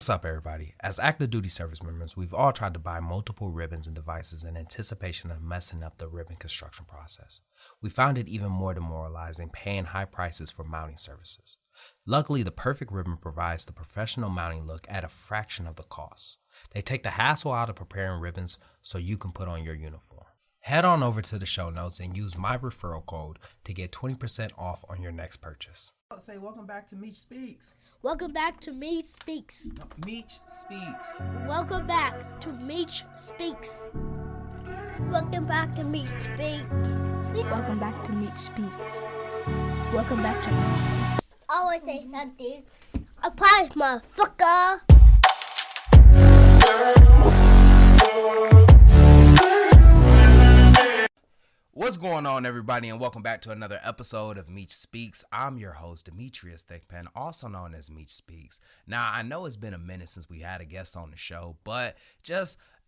What's up, everybody? As active duty service members, we've all tried to buy multiple ribbons and devices in anticipation of messing up the ribbon construction process. We found it even more demoralizing paying high prices for mounting services. Luckily, the Perfect Ribbon provides the professional mounting look at a fraction of the cost. They take the hassle out of preparing ribbons so you can put on your uniform. Head on over to the show notes and use my referral code to get 20% off on your next purchase. Say welcome back to Meech Speaks. Welcome back to Meech Speaks. Meech Speaks. Welcome back to Meech Speaks. Welcome back to Meech Speaks. Welcome back to Meech Speaks. Welcome back to Meech Speaks. I want to say something. A prize, motherfucker. What's going on, everybody, and welcome back to another episode of Meech Speaks. I'm your host, Demetrius Thickpen, also known as Meech Speaks. Now, I know it's been a minute since we had a guest on the show, but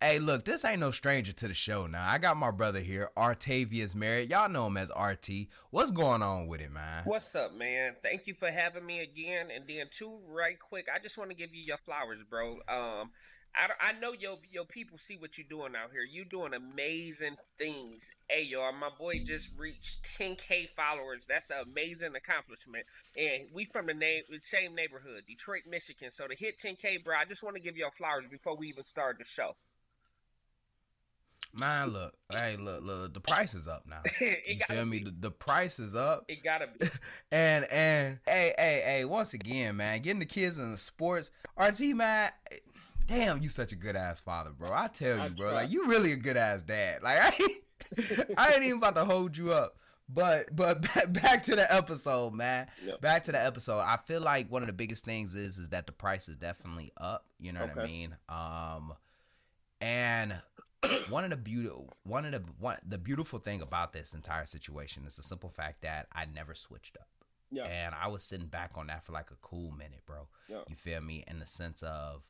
hey, look, this ain't no stranger to the show now. I got my brother here, Artavius Merritt. Y'all know him as RT. What's going on with it, man? What's up, man? Thank you for having me again. And then, too, right quick, I just want to give you your flowers, bro. I know your people see what you're doing out here. You're doing amazing things. Hey, y'all, my boy just reached 10K followers. That's an amazing accomplishment. And we from the same neighborhood, Detroit, Michigan. So to hit 10K, bro, I just want to give y'all flowers before we even start the show. Man, look, the price is up now. You feel me? The price is up. It gotta be. and hey, once again, man, getting the kids in the sports. RT, man, damn, you such a good ass father, bro. I tell you, bro, like, you really a good ass dad. Like, I ain't even about to hold you up. But back to the episode, man. Yep. Back to the episode. I feel like one of the biggest things is that the price is definitely up. You know what I mean? And the beautiful thing about this entire situation is the simple fact that I never switched up. Yeah. And I was sitting back on that for like a cool minute, bro. Yeah. You feel me? In the sense of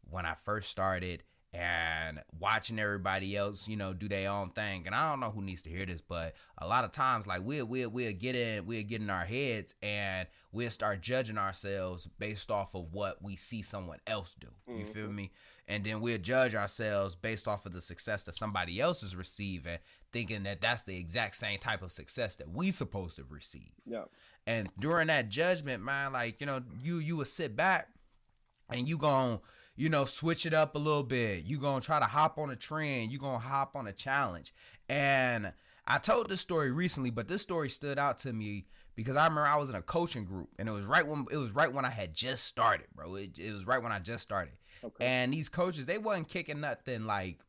when I first started and watching everybody else, do their own thing. And I don't know who needs to hear this, but a lot of times, like, we'll get in our heads and we'll start judging ourselves based off of what we see someone else do. You feel me? And then we'll judge ourselves based off of the success that somebody else is receiving, thinking that that's the exact same type of success that we supposed to receive. Yeah. And during that judgment, man, like, you would sit back and you gon', switch it up a little bit. You gonna try to hop on a trend. You gonna hop on a challenge. And I told this story recently, but this story stood out to me because I remember I was in a coaching group, and it was right when I had just started, bro. It was right when I just started. Okay. And these coaches, they wasn't kicking nothing like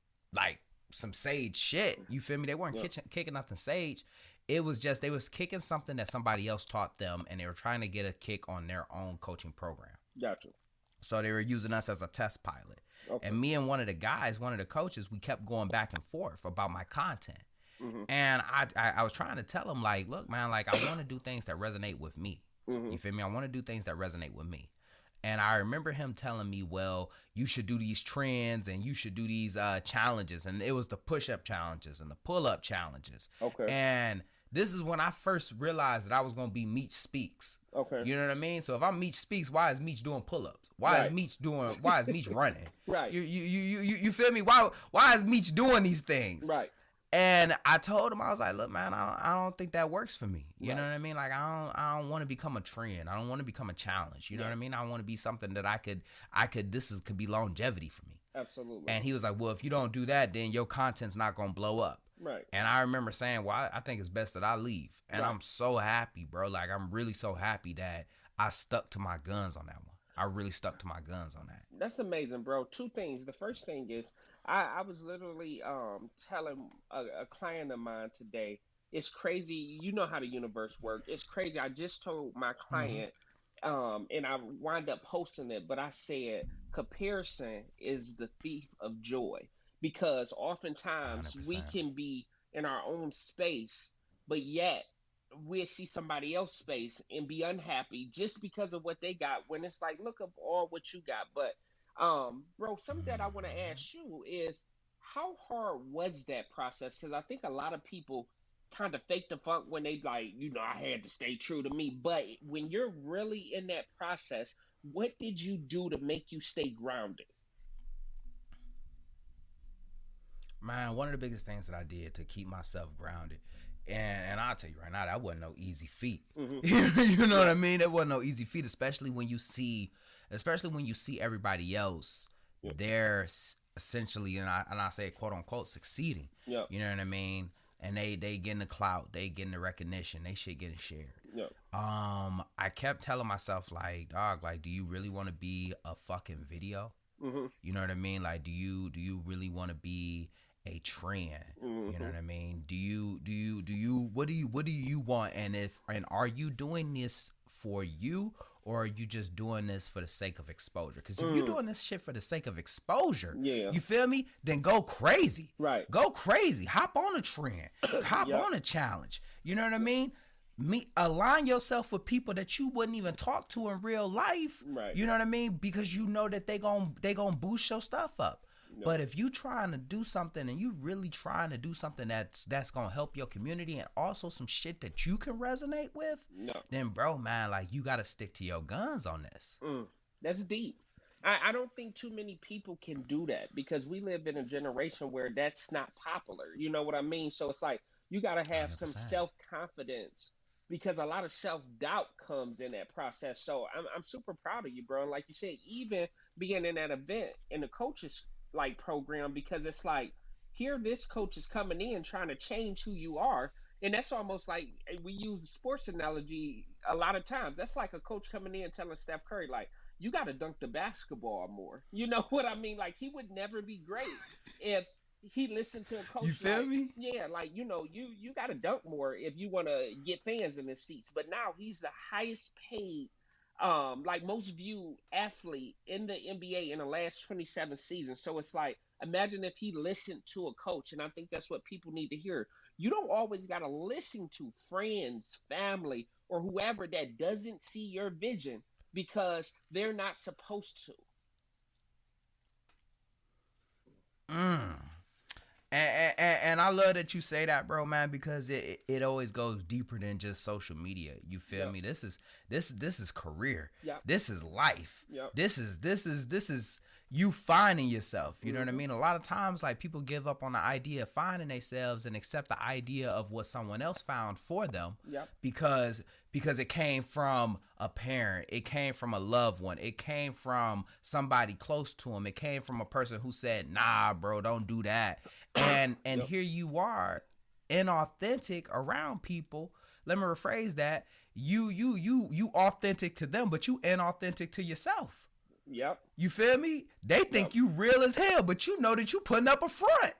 some sage shit. You feel me? They weren't kicking nothing sage. It was just they was kicking something that somebody else taught them, and they were trying to get a kick on their own coaching program. Gotcha. So they were using us as a test pilot. Okay. And me and one of the coaches, we kept going back and forth about my content. Mm-hmm. And I was trying to tell him, like, look, man, like, I want to do things that resonate with me. Mm-hmm. You feel me? I want to do things that resonate with me. And I remember him telling me, well, you should do these trends and you should do these challenges. And it was the push-up challenges and the pull-up challenges. Okay. And this is when I first realized that I was going to be Meech Speaks. Okay. You know what I mean? So if I'm Meech Speaks, why is Meech doing pull-ups? Why is Meech running? Right. You feel me? Why is Meech doing these things? Right. And I told him, I was like, look, man, I don't think that works for me. You know what I mean? Like, I don't want to become a trend. I don't want to become a challenge. You know what I mean? I want to be something that could be longevity for me. Absolutely. And he was like, well, if you don't do that, then your content's not going to blow up. Right. And I remember saying, well, I think it's best that I leave. And I'm so happy, bro. Like, I'm really so happy that I stuck to my guns on that one. I really stuck to my guns on that. That's amazing, bro. Two things. The first thing is I was literally telling a client of mine today, it's crazy. You know how the universe works. It's crazy. I just told my client, and I wind up posting it, but I said comparison is the thief of joy. Because oftentimes 100%. We can be in our own space, but yet we'll see somebody else's space and be unhappy just because of what they got, when it's like, look up all what you got. But bro, something that I want to ask you is, how hard was that process? Because I think a lot of people kind of fake the funk when they like, I had to stay true to me. But when you're really in that process, What did you do to make you stay grounded? Man, one of the biggest things that I did to keep myself grounded, and I'll tell you right now, that wasn't no easy feat. You know what I mean? That wasn't no easy feat, especially when you see everybody else, they're essentially, and I say quote unquote succeeding. You know what I mean? And they getting the clout, they getting the recognition, they shit getting shared. I kept telling myself, like, dog, like, do you really want to be a fucking video? You know what I mean? Like, do you really want to be a trend? You know what I mean? What do you want? And are you doing this for you, or are you just doing this for the sake of exposure? Because if you're doing this shit for the sake of exposure, you feel me? Then go crazy. Right. Go crazy. Hop on a trend. Hop on a challenge. You know what I mean? Align yourself with people that you wouldn't even talk to in real life. Right. You know what I mean? Because you know that they gon' boost your stuff up. But if you trying to do something, and you really trying to do something that's gonna help your community, and also some shit that you can resonate with, then bro, man, like, you gotta stick to your guns on this. That's deep. I don't think too many people can do that, because we live in a generation where that's not popular. You know what I mean? So it's like, you gotta have 100%. Some self-confidence, because a lot of self-doubt comes in that process. So I'm super proud of you, bro. And like you said, even being in that event in the coaches like program, because it's like, here this coach is coming in trying to change who you are. And that's almost like, we use the sports analogy a lot of times. That's like a coach coming in telling Steph Curry, like, you got to dunk the basketball more. You know what I mean? Like, he would never be great if he listened to a coach. You feel me? Yeah, like, you know, you got to dunk more if you want to get fans in the seats. But now he's the highest paid, like, most viewed athlete in the NBA in the last 27 seasons. So it's like, imagine if he listened to a coach. And I think that's what people need to hear. You don't always got to listen to friends, family, or whoever that doesn't see your vision, because they're not supposed to. And I love that you say that, bro, man, because it always goes deeper than just social media. You feel me? This is career. This is life. This is you finding yourself. You know what I mean? A lot of times, like, people give up on the idea of finding themselves and accept the idea of what someone else found for them. Because it came from a parent, it came from a loved one, it came from somebody close to him, it came from a person who said, nah, bro, don't do that. And here you are, inauthentic around people. Let me rephrase that. You authentic to them, but you inauthentic to yourself. You feel me? They think you real as hell, but you know that you putting up a front.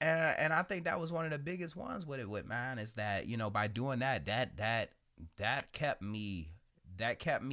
And I think that was one of the biggest ones with it, man, is that, you know, by doing that kept me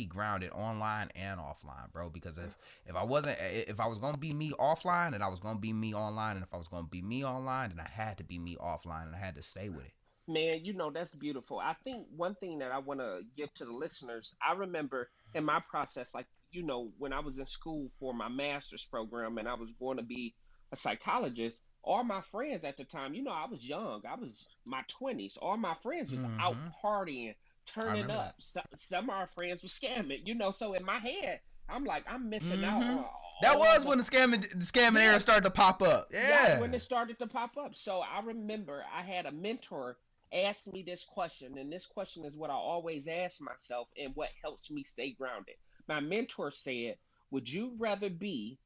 grounded online and offline, bro. Because if I was gonna be me offline, then I was gonna be me online, and if I was gonna be me online, then I had to be me offline, and I had to stay with it. Man, you know, that's beautiful. I think one thing that I want to give to the listeners, I remember in my process, like, you know, when I was in school for my master's program and I was going to be a psychologist, all my friends at the time, you know, I was young. I was my 20s. All my friends was out partying, turning up. Some of our friends were scamming, you know. So in my head, I'm like, I'm missing out on that was when the scamming era started to pop up. Yeah, when it started to pop up. So I remember I had a mentor ask me this question, and this question is what I always ask myself and what helps me stay grounded. My mentor said, would you rather be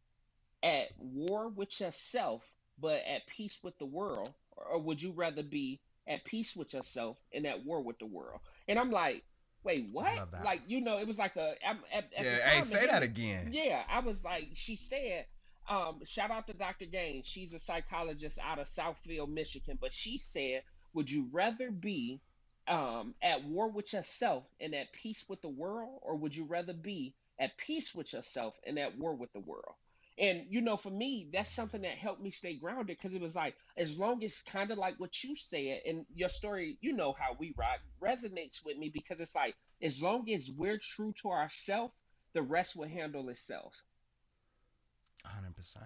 at war with yourself but at peace with the world, or would you rather be at peace with yourself and at war with the world? And I'm like, wait, what? Like, you know, it was like say that again. Yeah, I was like, she said, shout out to Dr. Gaines. She's a psychologist out of Southfield, Michigan. But she said, would you rather be at war with yourself and at peace with the world, or would you rather be at peace with yourself and at war with the world? And, you know, for me, that's something that helped me stay grounded, because it was like, as long as kind of like what you said and your story, you know how we rock, resonates with me, because it's like, as long as we're true to ourselves, the rest will handle itself. 100%.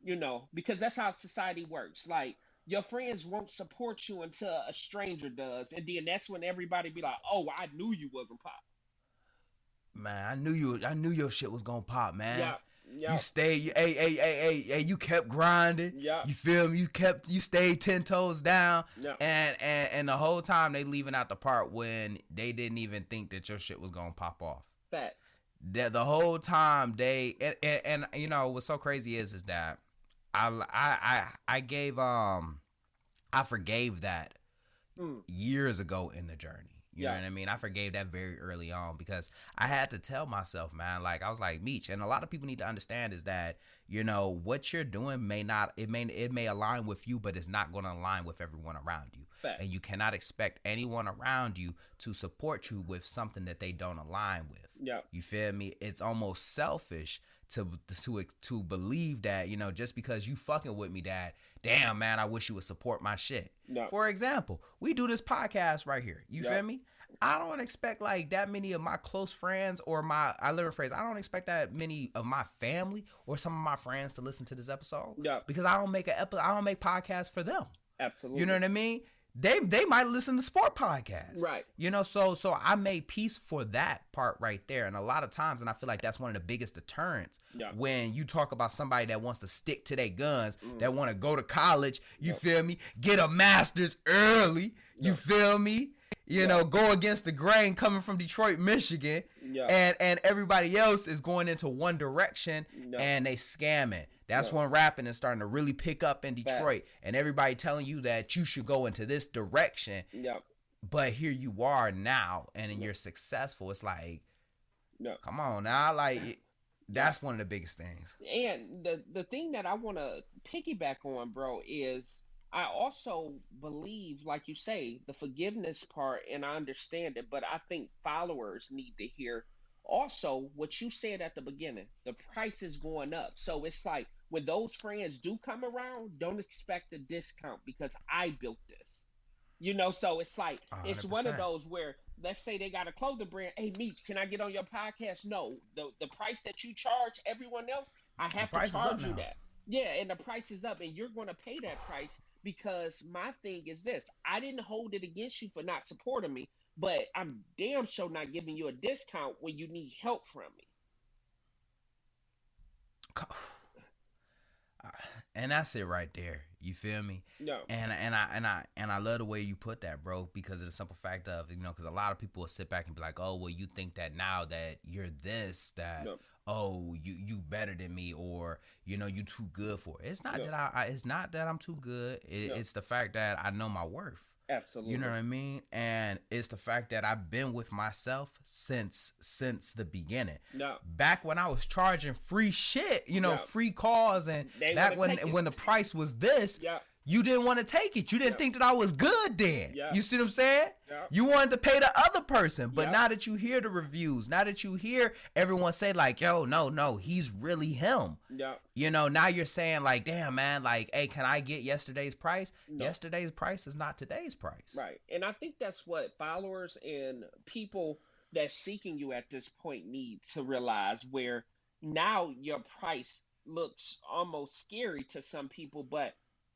You know, because that's how society works. Like, your friends won't support you until a stranger does. And then that's when everybody be like, oh, I knew you wasn't pop. man, I knew your shit was gonna pop, man. Yeah. You stayed, hey, you kept grinding. Yeah. You feel me? You stayed 10 toes down. Yeah. And the whole time they leaving out the part when they didn't even think that your shit was gonna pop off. Facts. The whole time they and you know what's so crazy is that I gave I forgave that years ago in the journey. You know what I mean? I forgave that very early on because I had to tell myself, man, like I was like, Meech, and a lot of people need to understand is that, you know, what you're doing may align with you, but it's not going to align with everyone around you. Fact. And you cannot expect anyone around you to support you with something that they don't align with. Yeah. You feel me? It's almost selfish to believe that, you know, just because you fucking with me, that, damn, man, I wish you would support my shit. No. For example, we do this podcast right here. You feel me? I don't expect like that many of my close friends or I don't expect that many of my family or some of my friends to listen to this episode. Yeah. Because I don't make podcasts for them. Absolutely. You know what I mean? They might listen to sport podcasts. Right. You know, so I made peace for that part right there. And a lot of times, and I feel like that's one of the biggest deterrents when you talk about somebody that wants to stick to their guns, that want to go to college, you feel me? Get a master's early, you feel me? You know, go against the grain coming from Detroit, Michigan, and everybody else is going into one direction and they scamming. That's when rapping is starting to really pick up in Detroit, and everybody telling you that you should go into this direction. But here you are now, and you're successful. It's like, come on now, like that's one of the biggest things. And the thing that I want to piggyback on, bro, is I also believe, like you say, the forgiveness part, and I understand it, but I think followers need to hear also what you said at the beginning. The price is going up. So it's like when those friends do come around, don't expect a discount because I built this. You know, so it's like 100%. It's one of those where, let's say they got a clothing brand. Hey, Meech, can I get on your podcast? No, the price that you charge everyone else, I have to charge you that. Yeah, and the price is up, and you're going to pay that price because my thing is this. I didn't hold it against you for not supporting me, but I'm damn sure not giving you a discount when you need help from me. And that's it right there. You feel me? No. And I love the way you put that, bro, because of the simple fact of, you know, because a lot of people will sit back and be like, oh, well, you think that now that you're this, that oh, you better than me, or you know, you too good for it. It's not that it's not that I'm too good. It's the fact that I know my worth. Absolutely. You know what I mean? And it's the fact that I've been with myself since the beginning. No. Back when I was charging free shit, you know, free calls, and back when the price was this, you didn't want to take it. You didn't think that I was good then. You see what I'm saying? You wanted to pay the other person. But now that you hear the reviews, now that you hear everyone say like, yo, no, he's really him. You know, now you're saying like, damn, man, like, hey, can I get yesterday's price? Yesterday's price is not today's price. Right. And I think that's what followers and people that's seeking you at this point need to realize, where now your price looks almost scary to some people, but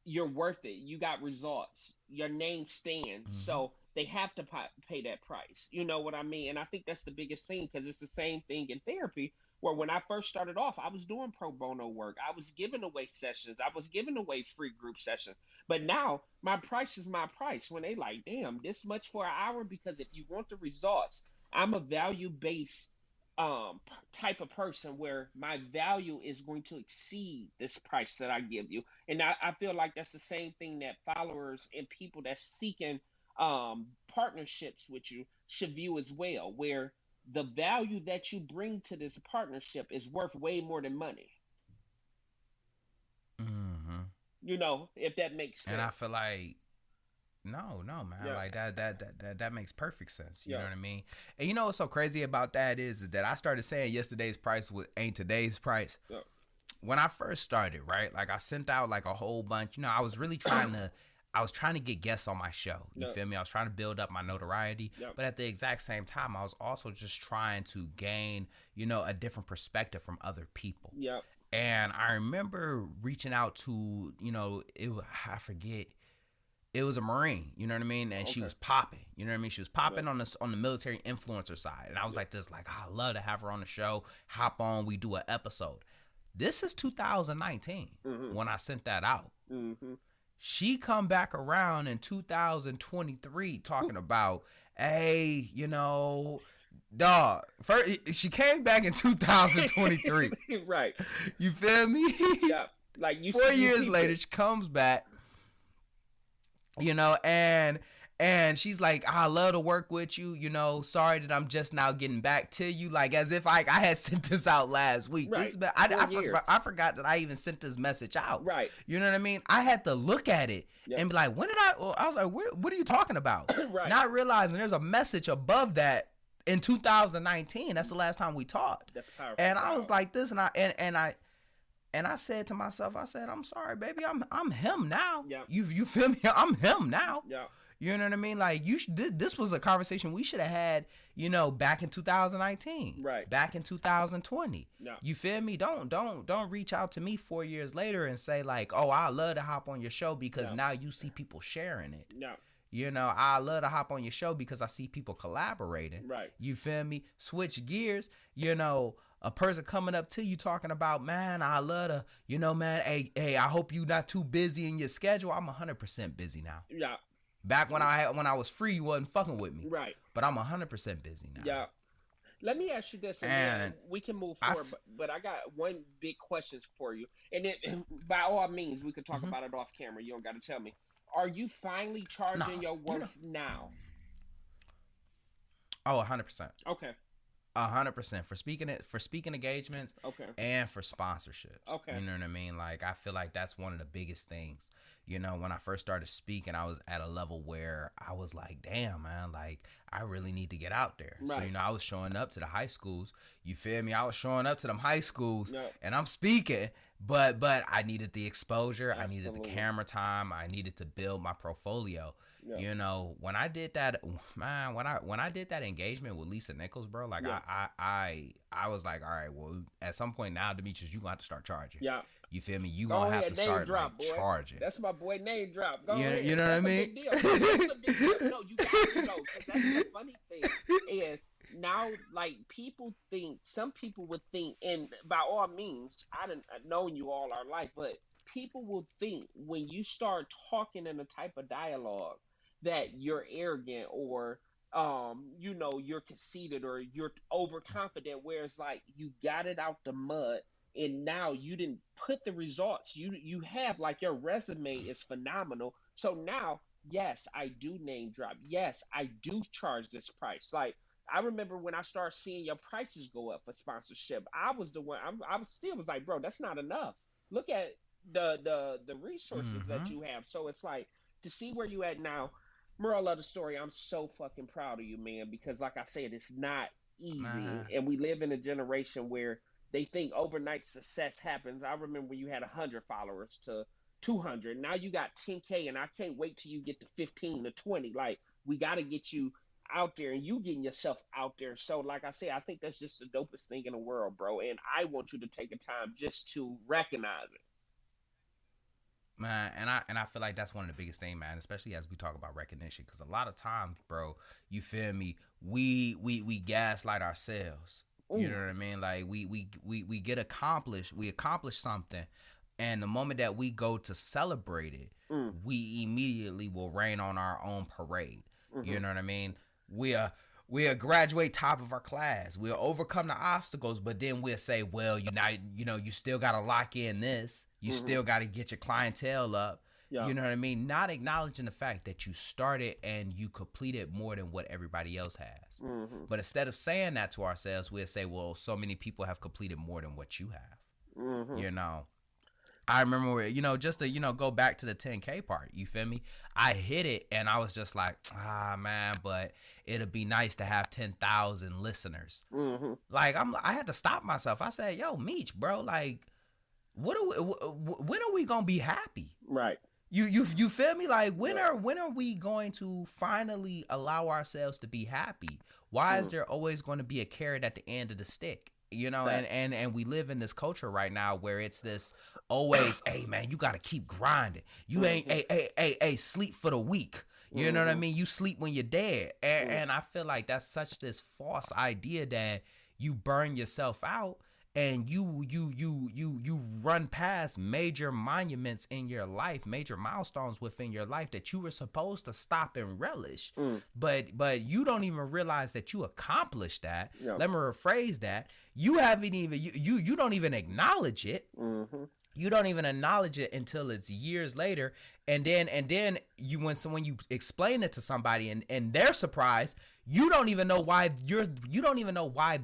you're worth it. You got results. Your name stands. So they have to pay that price. You know what I mean? And I think that's the biggest thing, because it's the same thing in therapy, where when I first started off, I was doing pro bono work. I was giving away sessions. I was giving away free group sessions. But now my price is my price. When they like, damn, this much for an hour? Because if you want the results, I'm a value-based type of person where my value is going to exceed this price that I give you. And I feel like that's the same thing that followers and people that's seeking partnerships with you should view as well, where the value that you bring to this partnership is worth way more than money. You know, if that makes sense. And I feel like, no, man. Like that makes perfect sense. You know what I mean? And you know what's so crazy about that is that I started saying yesterday's price ain't today's price. When I first started, right? Like I sent out like a whole bunch. You know, I was really trying to get guests on my show. You feel me? I was trying to build up my notoriety. But at the exact same time, I was also just trying to gain, you know, a different perspective from other people. And I remember reaching out to, you know, I forget. It was a Marine, you know what I mean? And she was popping, you know what I mean? She was popping on the military influencer side. And I was like this, like, I love to have her on the show, hop on, we do an episode. This is 2019 when I sent that out. She come back around in 2023 talking about, hey, you know, dog. First, she came back in 2023. Right. You feel me? Yeah. Like 4 years later, she comes back. You know, and she's like, I love to work with you. You know, sorry that I'm just now getting back to you. Like, as if I had sent this out last week. Right. I forgot that I even sent this message out. Right. You know what I mean? I had to look at it and be like, when did I was like, what are you talking about? Right. Not realizing there's a message above that in 2019. That's the last time we talked. That's powerful. And I was like this, and I said to myself, I said, I'm sorry, baby, I'm him now. Yeah. You feel me? I'm him now. Yeah. You know what I mean? Like this was a conversation we should have had, you know, back in 2019. Right. Back in 2020. Yeah. You feel me? Don't reach out to me 4 years later and say like, oh, I love to hop on your show because now you see people sharing it. Yeah. You know, I love to hop on your show because I see people collaborating. Right. You feel me? Switch gears, you know. A person coming up to you talking about, man, I love to, you know, man, hey, I hope you not too busy in your schedule. I'm 100% busy now. Yeah. Back when I was free, you wasn't fucking with me. Right. But I'm 100% busy now. Yeah. Let me ask you this, and then we can move forward. But I got one big question for you, and then by all means, we could talk about it off camera. You don't got to tell me. Are you finally charging your worth now? Oh, 100%. Okay. 100% for speaking engagements, and for sponsorships. Okay. You know what I mean? Like, I feel like that's one of the biggest things. You know, when I first started speaking, I was at a level where I was like, damn, man, like, I really need to get out there. Right. So, you know, I was showing up to the high schools. You feel me? I was showing up to them high schools, and I'm speaking, but I needed the exposure. Absolutely. I needed the camera time. I needed to build my portfolio. Yeah. You know, when I did that, man, when I did that engagement with Lisa Nichols, bro, like I was like, all right, well, at some point now, Demetrius, you gonna have to start charging. Yeah. You feel me? You gonna have to start charging. That's my boy name drop. Go ahead. You know what I mean? That's a big deal. No, you got to know, because that's the funny thing is now, like, some people would think, and by all means, I've known you all our life, but people will think when you start talking in a type of dialogue that you're arrogant or you know, you're conceited or you're overconfident, whereas like you got it out the mud and now you didn't put the results you have, like your resume is phenomenal. So now, yes, I do name drop. Yes, I do charge this price. Like, I remember when I started seeing your prices go up for sponsorship, I was the one, I was still was like, bro, that's not enough. Look at the resources that you have. So it's like, to see where you at now, moral of the story, I'm so fucking proud of you, man, because like I said, it's not easy. And we live in a generation where they think overnight success happens. I remember when you had 100 followers to 200. Now you got 10K, and I can't wait till you get to 15 to 20. Like, we got to get you out there, and you getting yourself out there. So like I said, I think that's just the dopest thing in the world, bro. And I want you to take a time just to recognize it. Man, and I feel like that's one of the biggest things, man, especially as we talk about recognition, because a lot of times, bro, you feel me, we gaslight ourselves. Ooh. You know what I mean? Like, we get accomplished, we accomplish something, and the moment that we go to celebrate it, we immediately will rain on our own parade. You know what I mean? We'll graduate top of our class. We'll overcome the obstacles, but then we'll say, well, you still got to lock in this. You still got to get your clientele up. Yeah. You know what I mean? Not acknowledging the fact that you started and you completed more than what everybody else has. But instead of saying that to ourselves, we'll say, well, so many people have completed more than what you have. You know? I remember, just to, go back to the 10K part, you feel me? I hit it and I was just like, man, but it'd be nice to have 10,000 listeners. Like, I had to stop myself. I said, yo, Meech, bro, like, when are we going to be happy? Right. You feel me? Like, when are we going to finally allow ourselves to be happy? Why is there always going to be a carrot at the end of the stick? You know, and we live in this culture right now where it's this always, hey man, you gotta keep grinding. You ain't sleep for the weak. You know what I mean? You sleep when you're dead. And I feel like that's such this false idea that you burn yourself out and you run past major monuments in your life, major milestones within your life that you were supposed to stop and relish. But you don't even realize that you accomplished that. Let me rephrase that. You haven't even you don't even acknowledge it. You don't even acknowledge it until it's years later, and then you when you explain it to somebody and they're surprised, you don't even know why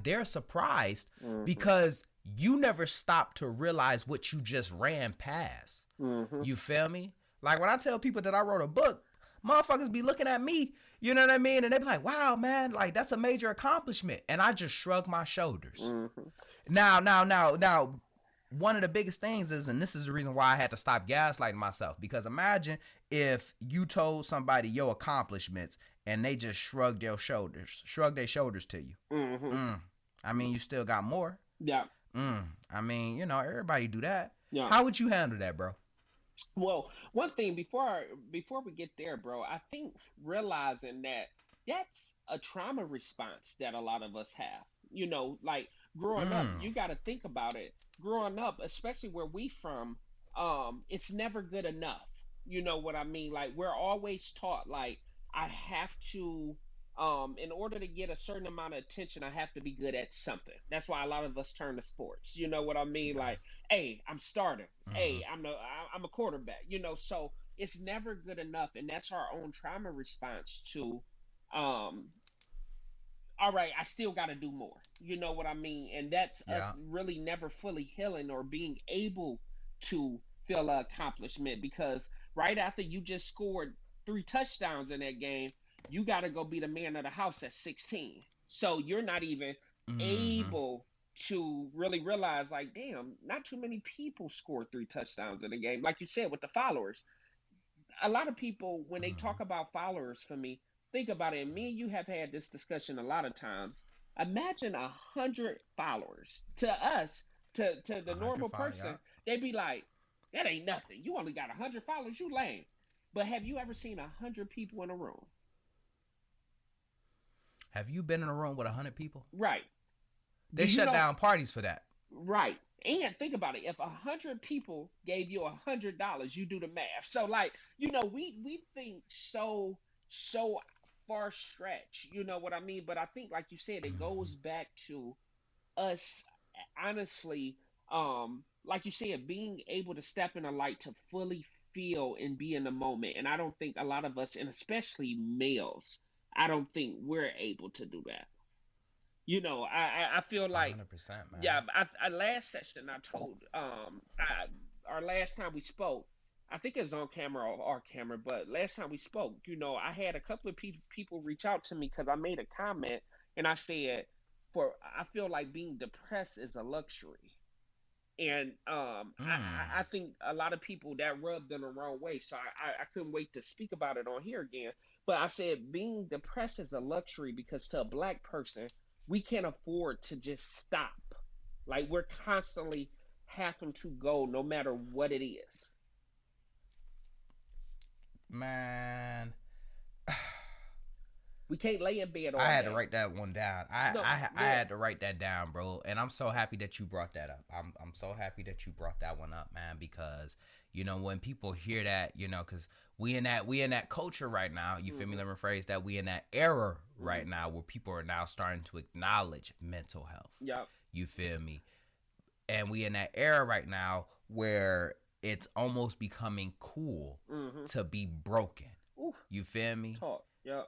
they're surprised because you never stopped to realize what you just ran past. You feel me? Like when I tell people that I wrote a book, motherfuckers be looking at me, you know what I mean, and they be like, "Wow, man, like that's a major accomplishment," and I just shrug my shoulders. Now. One of the biggest things is, and this is the reason why I had to stop gaslighting myself, because imagine if you told somebody your accomplishments and they just shrugged their shoulders to you. I mean, you still got more. Yeah. I mean, you know, everybody do that. Yeah. How would you handle that, bro? Well, one thing before we get there, bro, I think realizing that that's a trauma response that a lot of us have. You know, like growing up, you got to think about it. Growing up, especially where we from, it's never good enough. You know what I mean? Like we're always taught, like I have to, in order to get a certain amount of attention, I have to be good at something. That's why a lot of us turn to sports. You know what I mean? Like, hey, I'm starting. Hey, I'm a quarterback. You know, so it's never good enough, and that's our own trauma response to, all right, I still got to do more. You know what I mean? And that's us really never fully healing or being able to feel an accomplishment, because right after you just scored 3 touchdowns in that game, you got to go be the man of the house at 16. So you're not even able to really realize, like, damn, not too many people score 3 touchdowns in a game. Like you said, with the followers. A lot of people, when they talk about followers, for me, think about it. And me and you have had this discussion a lot of times. Imagine 100 followers. To us, to the normal person, they'd be like, that ain't nothing. You only got 100 followers. You lame. But have you ever seen 100 people in a room? Have you been in a room with 100 people? Right. They shut down parties for that. Right. And think about it. If 100 people gave you $100, you do the math. So, like, you know, we think so far stretch, you know what I mean? But I think, like you said, it goes back to us, honestly, like you said, being able to step in a light to fully feel and be in the moment. And I don't think a lot of us, and especially males, I don't think we're able to do that. You know, I feel like 100%, man. Yeah, I last session I told our last time we spoke, I think it was on camera or off camera, but last time we spoke, you know, I had a couple of people reach out to me because I made a comment and I said, I feel like being depressed is a luxury. And I think a lot of people that rubbed them the wrong way. So I couldn't wait to speak about it on here again. But I said being depressed is a luxury because to a Black person, we can't afford to just stop. Like we're constantly having to go no matter what it is. Man, we can't lay in bed all day. I had to write that one down. I had to write that down, bro. And I'm so happy that you brought that up. I'm so happy that you brought that one up, man, because you know when people hear that, you know, because we in that culture right now. You feel me? Let me rephrase that. We in that era right now where people are now starting to acknowledge mental health. Yep. You feel me? And we in that era right now where it's almost becoming cool to be broken. Oof. You feel me? Talk. Yep.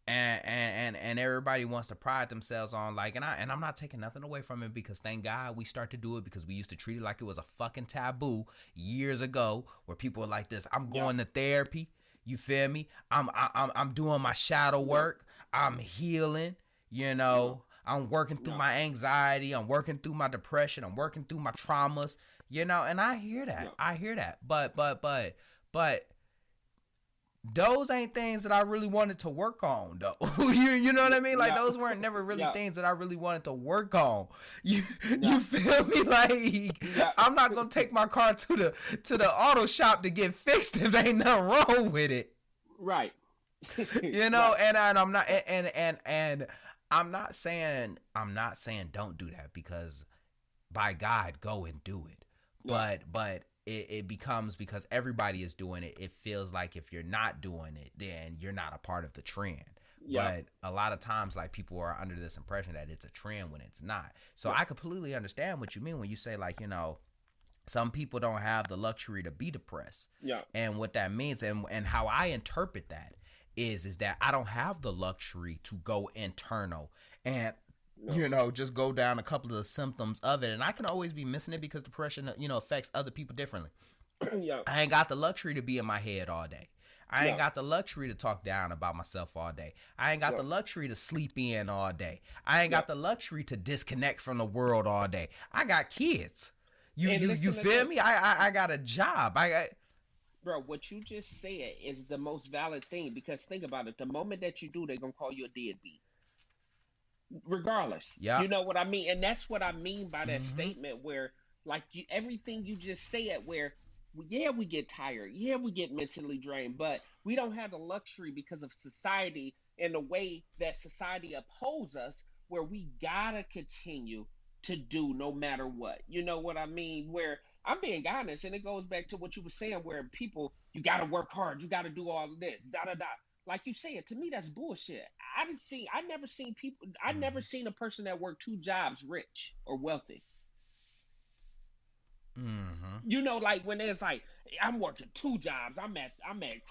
And everybody wants to pride themselves on like, and I'm not taking nothing away from it because thank God we start to do it because we used to treat it like it was a fucking taboo years ago where people were like this. I'm going to therapy. You feel me? I'm doing my shadow work. I'm healing. You know, I'm working through my anxiety. I'm working through my depression. I'm working through my traumas. You know, and I hear that. I hear that. But those ain't things that I really wanted to work on, though. you know what I mean? Like, those weren't never really things that I really wanted to work on. You feel me? Like, I'm not gonna take my car to the auto shop to get fixed if ain't nothing wrong with it. Right. You know, and I'm not and I'm not saying don't do that, because by God, go and do it. But it becomes, because everybody is doing it, it feels like if you're not doing it, then you're not a part of the trend. But a lot of times, like, people are under this impression that it's a trend when it's not. So I completely understand what you mean when you say, like, you know, some people don't have the luxury to be depressed. Yeah. And what that means, and how I interpret that is that I don't have the luxury to go internal and you know, just go down a couple of the symptoms of it. And I can always be missing it because depression, you know, affects other people differently. I ain't got the luxury to be in my head all day. I ain't got the luxury to talk down about myself all day. I ain't got the luxury to sleep in all day. I ain't got the luxury to disconnect from the world all day. I got kids. You feel me? I got a job. Bro, what you just said is the most valid thing, because think about it. The moment that you do, they're going to call you a deadbeat. Regardless. You know what I mean? And that's what I mean by that statement where, like, everything you just said, where, yeah, we get tired. Yeah, we get mentally drained. But we don't have the luxury because of society and the way that society upholds us, where we got to continue to do no matter what. You know what I mean? Where I'm being honest, and it goes back to what you were saying, where people, you got to work hard, you got to do all of this, da-da-da. Like you said, to me, that's bullshit. I never seen a person that worked 2 jobs rich or wealthy. You know, like, when there's like, I'm working 2 jobs, I'm at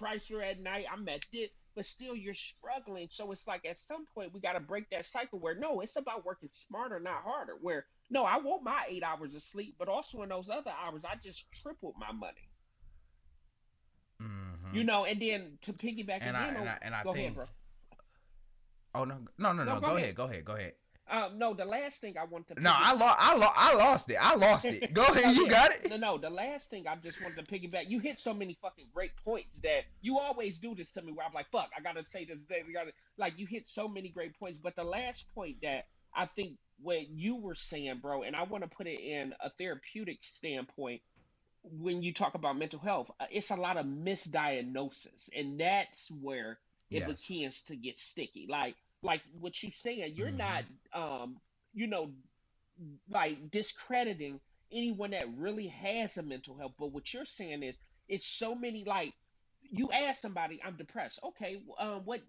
Chrysler at night, I'm at this, but still you're struggling. So it's like, at some point we got to break that cycle where, no, it's about working smarter, not harder. Where, no, I want my 8 hours of sleep, but also in those other hours, I just tripled my money. You know, and then to piggyback and again, I go think, ahead, bro. Oh no! Go ahead. No, the last thing I want to. No, I lost it. Go ahead, you got it. No, the last thing I just wanted to piggyback. You hit so many fucking great points that you always do this to me, where I'm like, fuck, I gotta say this. Like, you hit so many great points, but the last point that I think what you were saying, bro, and I want to put it in a therapeutic standpoint. When you talk about mental health, it's a lot of misdiagnosis, and that's where it begins to get sticky. Like what you saying, you're not, you know, like, discrediting anyone that really has a mental health. But what you're saying is, it's so many, like, you ask somebody, I'm depressed. Okay, what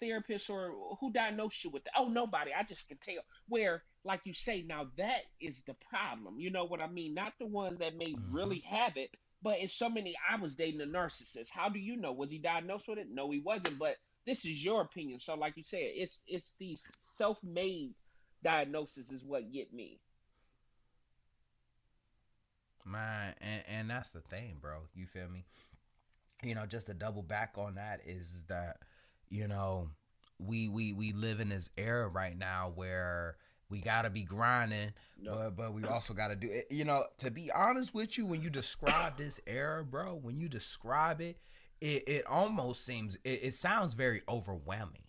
therapist or who diagnosed you with that? Oh, nobody. I just can tell. Where, like you say, now that is the problem. You know what I mean? Not the ones that may really have it, but it's so many. I was dating a narcissist. How do you know? Was he diagnosed with it? No, he wasn't. But this is your opinion. So, like you said, it's these self-made diagnoses is what get me. Man, and that's the thing, bro. You feel me? You know, just to double back on that is that, you know, we live in this era right now where we gotta be grinding, but we also gotta do it. You know, to be honest with you, when you describe this era, bro, when you describe it, it almost seems, it sounds very overwhelming.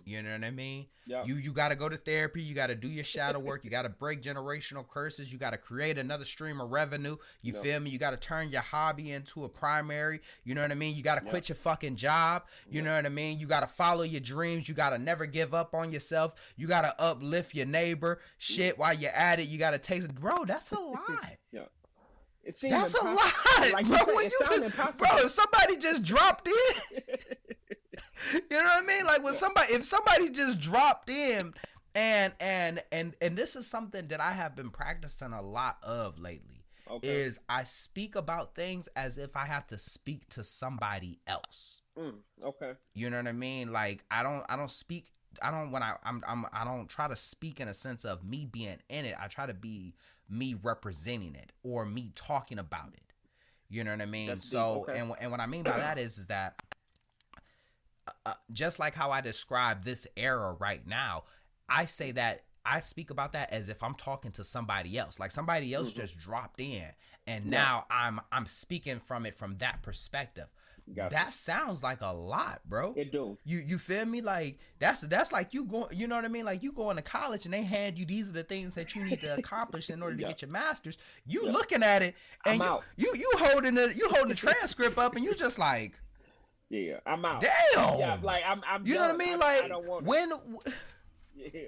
You know what I mean? Yeah. You got to go to therapy. You got to do your shadow work. You got to break generational curses. You got to create another stream of revenue. You feel me? You got to turn your hobby into a primary. You know what I mean? You got to quit your fucking job. You know what I mean? You got to follow your dreams. You got to never give up on yourself. You got to uplift your neighbor. Shit, while you're at it, you got to taste it. Bro, that's a lot. That's impossible. A lot. Like bro, you said, impossible. Bro, somebody just dropped in. You know what I mean? Like, when if somebody just dropped in, and this is something that I have been practicing a lot of lately, is I speak about things as if I have to speak to somebody else. You know what I mean? Like, I don't try to speak in a sense of me being in it. I try to be me representing it or me talking about it. You know what I mean? That's so, and what I mean by that is that just like how I describe this era right now, I say that I speak about that as if I'm talking to somebody else. Like, somebody else just dropped in, and now I'm speaking from it from that perspective. that sounds like a lot, bro. It do. You feel me? Like that's like you going, you know what I mean? Like you going to college and they hand you these are the things that you need to accomplish in order to get your master's. You looking at it and you holding the transcript up and you just like, yeah, I'm out. Damn. Yeah, like I'm you know what I mean? Like I don't want when yeah.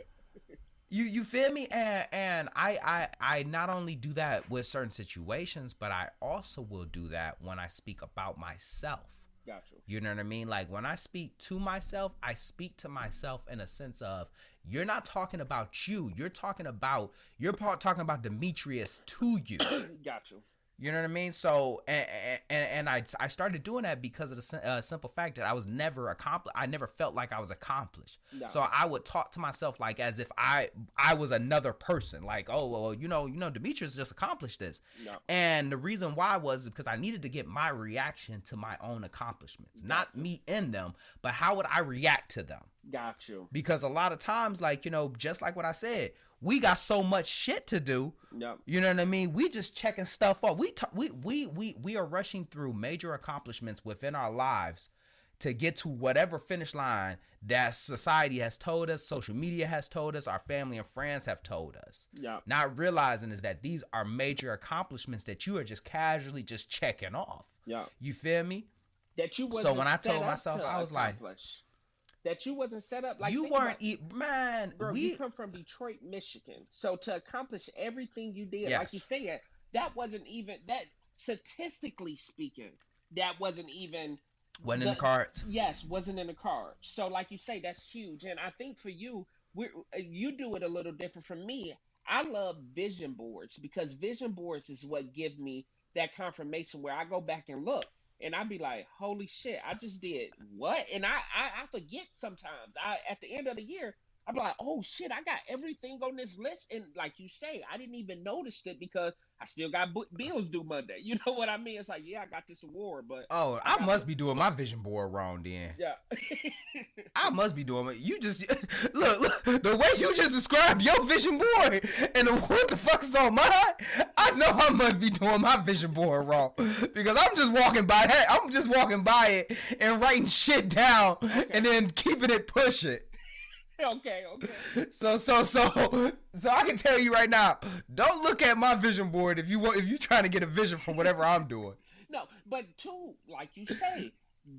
You feel me? And I not only do that with certain situations, but I also will do that when I speak about myself. Gotcha. You know what I mean? Like when I speak to myself, I speak to myself in a sense of you're not talking about you. You're talking about Demetrius to you. Gotcha. You know what I mean? So, and I started doing that because of the simple fact that I was never accomplished. I never felt like I was accomplished. No. So I would talk to myself like as if I was another person. Like, oh, well, you know, Demetrius just accomplished this. No. And the reason why was because I needed to get my reaction to my own accomplishments. Not me in them, but how would I react to them? Got you. Because a lot of times, like, you know, just like what I said, we got so much shit to do. Yep. You know what I mean? We just checking stuff off. We are rushing through major accomplishments within our lives to get to whatever finish line that society has told us, social media has told us, our family and friends have told us. Yep. Not realizing is that these are major accomplishments that you are just casually just checking off. Yeah. You feel me? That you wasn't so when I told myself, I was like, that you wasn't set up like you weren't man. Bro, you come from Detroit, Michigan, so to accomplish everything you did, like you said, that wasn't even that. Statistically speaking, that wasn't even in the cards. Yes, wasn't in the cards. So, like you say, that's huge. And I think for you, you do it a little different from me. I love vision boards because vision boards is what give me that confirmation where I go back and look. And I'd be like, holy shit, I just did what? And I forget sometimes. At the end of the year, I'm like, oh shit, I got everything on this list. And like you say, I didn't even notice it because I still got bills due Monday. You know what I mean? It's like, yeah, I got this award, but I must be doing my vision board wrong then. Yeah. I must be doing it. You just look the way you just described your vision board and what the fuck is on mine. I know I must be doing my vision board wrong because I'm just walking by that. I'm just walking by it and writing shit down and then keeping it pushing. Okay. So I can tell you right now, don't look at my vision board if you're trying to get a vision from whatever I'm doing. No, but too, like you say,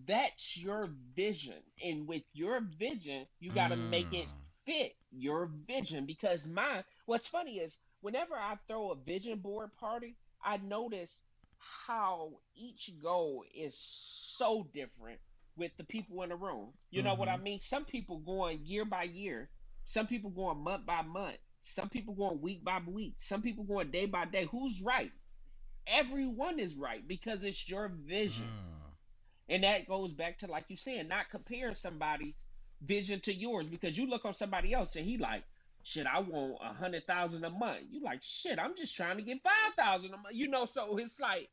that's your vision, and with your vision, you got to make it fit your vision. Because what's funny is whenever I throw a vision board party, I notice how each goal is so different with the people in the room. You know what I mean? Some people going year by year. Some people going month by month. Some people going week by week. Some people going day by day. Who's right? Everyone is right because it's your vision. And that goes back to, like you said, not comparing somebody's vision to yours because you look on somebody else and he like, shit, I want 100,000 a month. You like, shit, I'm just trying to get 5,000 a month. You know, so it's like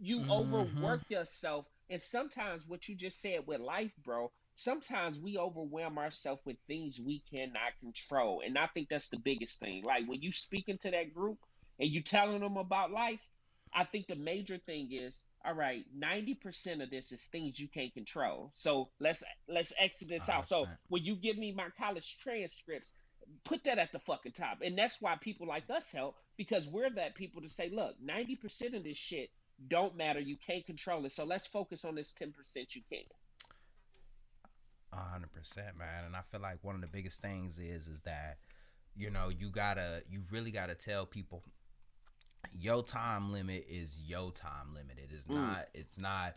you overwork yourself. And sometimes what you just said with life, bro, sometimes we overwhelm ourselves with things we cannot control. And I think that's the biggest thing. Like when you speaking to that group and you telling them about life, I think the major thing is, all right, 90% of this is things you can't control. So let's exit this 100%. Out. So when you give me my college transcripts, put that at the fucking top. And that's why people like us help, because we're that people to say, look, 90% of this shit don't matter. You can't control it. So let's focus on this 10% you can. 100%, man. And I feel like one of the biggest things is that, you know, you really gotta tell people your time limit is your time limit. It's not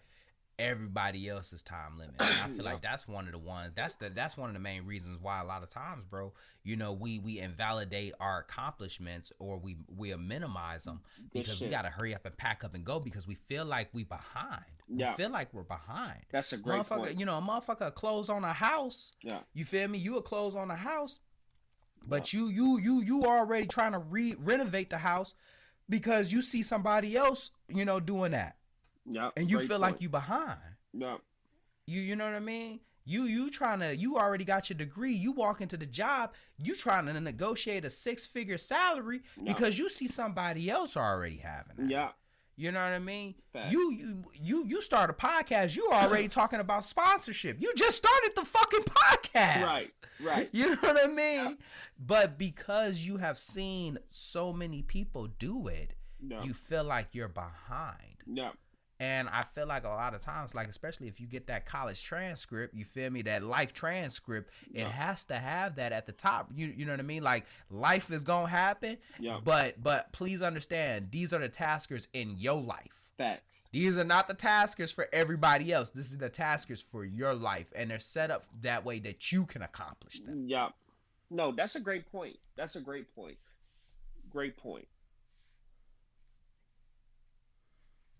everybody else's time limit. And I feel like that's one of the ones. That's one of the main reasons why a lot of times, bro, you know, we invalidate our accomplishments or we minimize them because we gotta hurry up and pack up and go because we feel like we behind. We feel like we're behind. That's a great point. You know, a motherfucker close on a house. Yeah. You feel me? You a close on a house, but you already trying to renovate the house because you see somebody else, you know, doing that. Yeah, and you feel like you behind. Yeah, you know what I mean? You already got your degree. You walk into the job, you trying to negotiate a 6-figure salary because you see somebody else already having it. Yeah, You know what I mean? Facts. You start a podcast. You already talking about sponsorship. You just started the fucking podcast. Right. You know what I mean? Yeah. But because you have seen so many people do it, you feel like you're behind. Yeah. And I feel like a lot of times, like especially if you get that college transcript, you feel me, that life transcript, it has to have that at the top. You know what I mean? Like life is gonna happen, but please understand, these are the taskers in your life. Facts. These are not the taskers for everybody else. This is the taskers for your life, and they're set up that way that you can accomplish them. Yeah. No, that's a great point. That's a great point. Great point.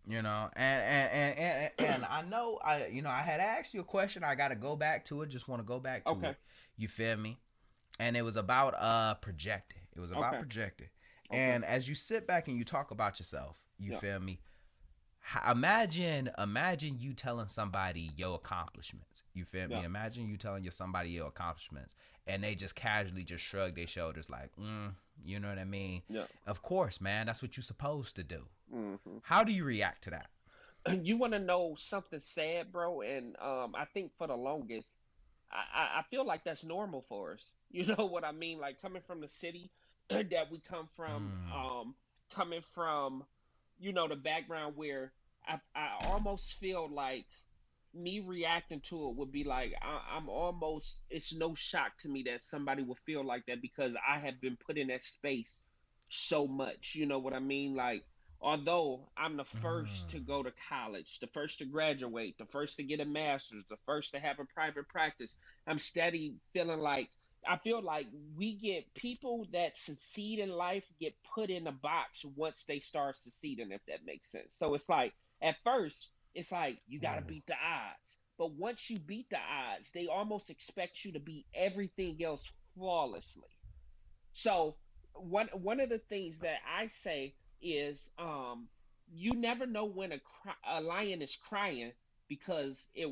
You know, and I know I had asked you a question. I got to go back to it. Just want to go back to it. You feel me? And it was about projecting. It was about projecting. And as you sit back and you talk about yourself, you feel me? Imagine you telling somebody your accomplishments. You feel me? Imagine you telling somebody your accomplishments, and they just casually just shrug their shoulders like, you know what I mean? Yeah. Of course, man. That's what you're supposed to do. Mm-hmm. How do you react to that? You want to know something sad, bro? And I think for the longest, I feel like that's normal for us. You know what I mean? Like coming from the city that we come from, coming from, the background where I almost feel like me reacting to it would be like I'm almost, it's no shock to me that somebody would feel like that because I have been put in that space so much. You know what I mean? Like, although I'm the first to go to college, the first to graduate, the first to get a master's, the first to have a private practice, I'm steady feeling like, I feel like we get people that succeed in life get put in a box once they start succeeding, if that makes sense. So it's like, at first, it's like, you got to beat the odds. But once you beat the odds, they almost expect you to beat everything else flawlessly. So one of the things that I say is you never know when a lion is crying because it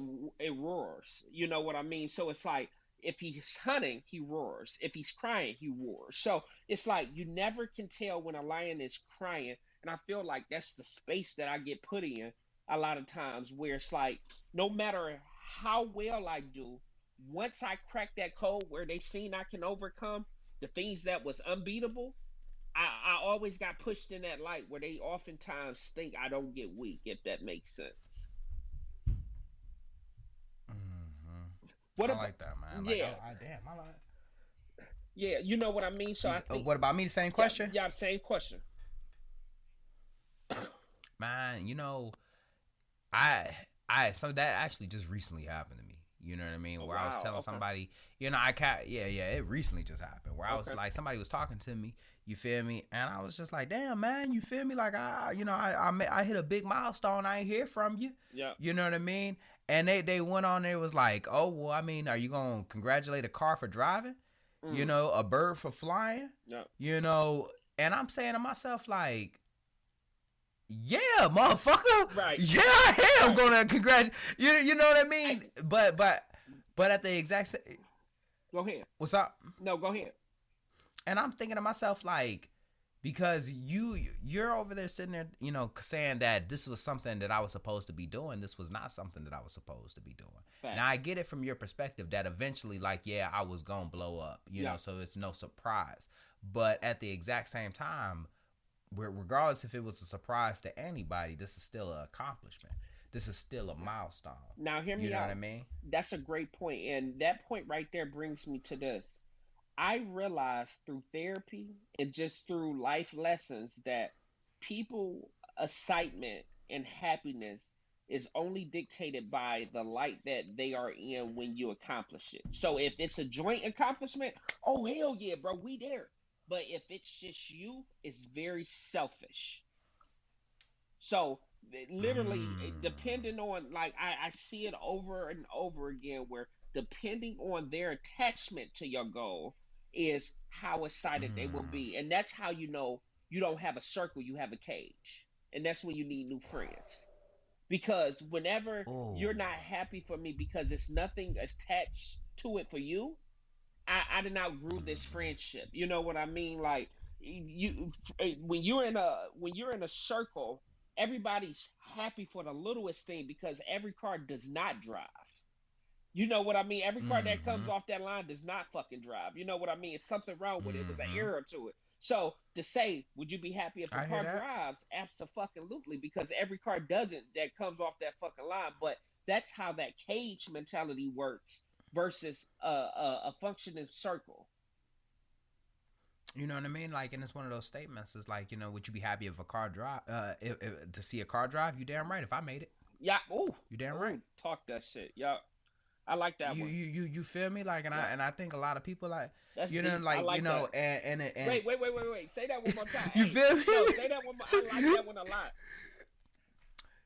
roars. You know what I mean? So it's like, if he's hunting, he roars. If he's crying, he roars. So it's like you never can tell when a lion is crying. And I feel like that's the space that I get put in a lot of times, where it's like, no matter how well I do, once I crack that code where they seen I can overcome the things that was unbeatable, I always got pushed in that light where they oftentimes think I don't get weak, if that makes sense. What I like that, man. Like, yeah. I like. Yeah, you know what I mean? So I think, what about me? The same question? Yeah, same question. Man, so that actually just recently happened to me. You know what I mean? Where I was telling somebody, I can't. Yeah, it recently just happened. Where I was like, somebody was talking to me. You feel me? And I was just like, damn, man, you feel me? Like I hit a big milestone. I ain't hear from you. Yeah. You know what I mean? And they went on there, was like, oh, well, I mean, are you going to congratulate a car for driving? A bird for flying? Yeah. And I'm saying to myself, like, yeah, motherfucker. Right. Yeah, I am going to congratulate. You know what I mean? But at the exact same. Go ahead. What's up? No, go ahead. And I'm thinking to myself, like, because you're over there sitting there, saying that this was something that I was supposed to be doing. This was not something that I was supposed to be doing. Fact. Now, I get it from your perspective that eventually, like, yeah, I was going to blow up, so it's no surprise. But at the exact same time, regardless if it was a surprise to anybody, this is still an accomplishment. This is still a milestone. Now, hear me out. You know what I mean? That's a great point. And that point right there brings me to this. I realized through therapy and just through life lessons that people excitement and happiness is only dictated by the light that they are in when you accomplish it. So if it's a joint accomplishment, oh, hell yeah, bro, we there. But if it's just you, it's very selfish. So literally, depending on, like, I see it over and over again where depending on their attachment to your goal is how excited they will be. And that's how you know you don't have a circle, you have a cage. And that's when you need new friends. Because whenever you're not happy for me because it's nothing attached to it for you, I did not grow this friendship. You know what I mean? Like, when you're in a circle everybody's happy for the littlest thing because every car does not drive. You know what I mean? Every car that comes off that line does not fucking drive. You know what I mean? It's something wrong with it. It was an error to it. So to say, would you be happy if a car drives? Absolutely, because every car doesn't that comes off that fucking line. But that's how that cage mentality works versus a functioning circle. You know what I mean? Like, and it's one of those statements. It's like, you know, would you be happy if a car drive? If to see a car drive? You damn right. If I made it. Yeah. Ooh. You damn right. Talk that shit. Yeah. I like that one. You feel me? Like, and I think a lot of people like, that's you know, deep. like, like you know, that. and wait. Say that one more time. You feel me? No, say that one more. I like that one a lot.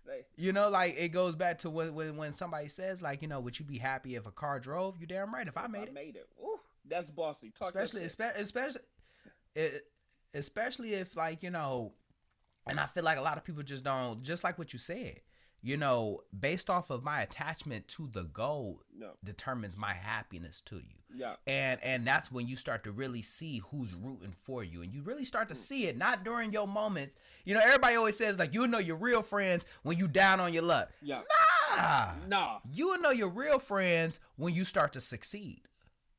Say. You know, like, it goes back to when somebody says, like, you know, would you be happy if a car drove? You damn right. If I made it. Ooh, that's bossy. Talk especially if, like, you know, and I feel like a lot of people just don't, just like what you said. You know, based off of my attachment to the goal determines my happiness to you. Yeah. And that's when you start to really see who's rooting for you. And you really start to see it, not during your moments. You know, everybody always says, like, you know your real friends when you down on your luck. Yeah. Nah. You will know your real friends when you start to succeed.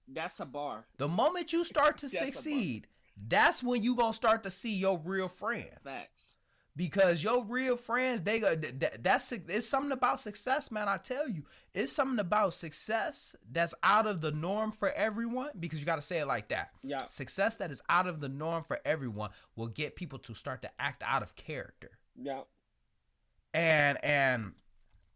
That's a bar. The moment you start to succeed, that's when you going to start to see your real friends. Facts. Because your real friends, it's something about success, man. I tell you, it's something about success that's out of the norm for everyone. Because you got to say it like that. Yeah. Success that is out of the norm for everyone will get people to start to act out of character. Yeah. And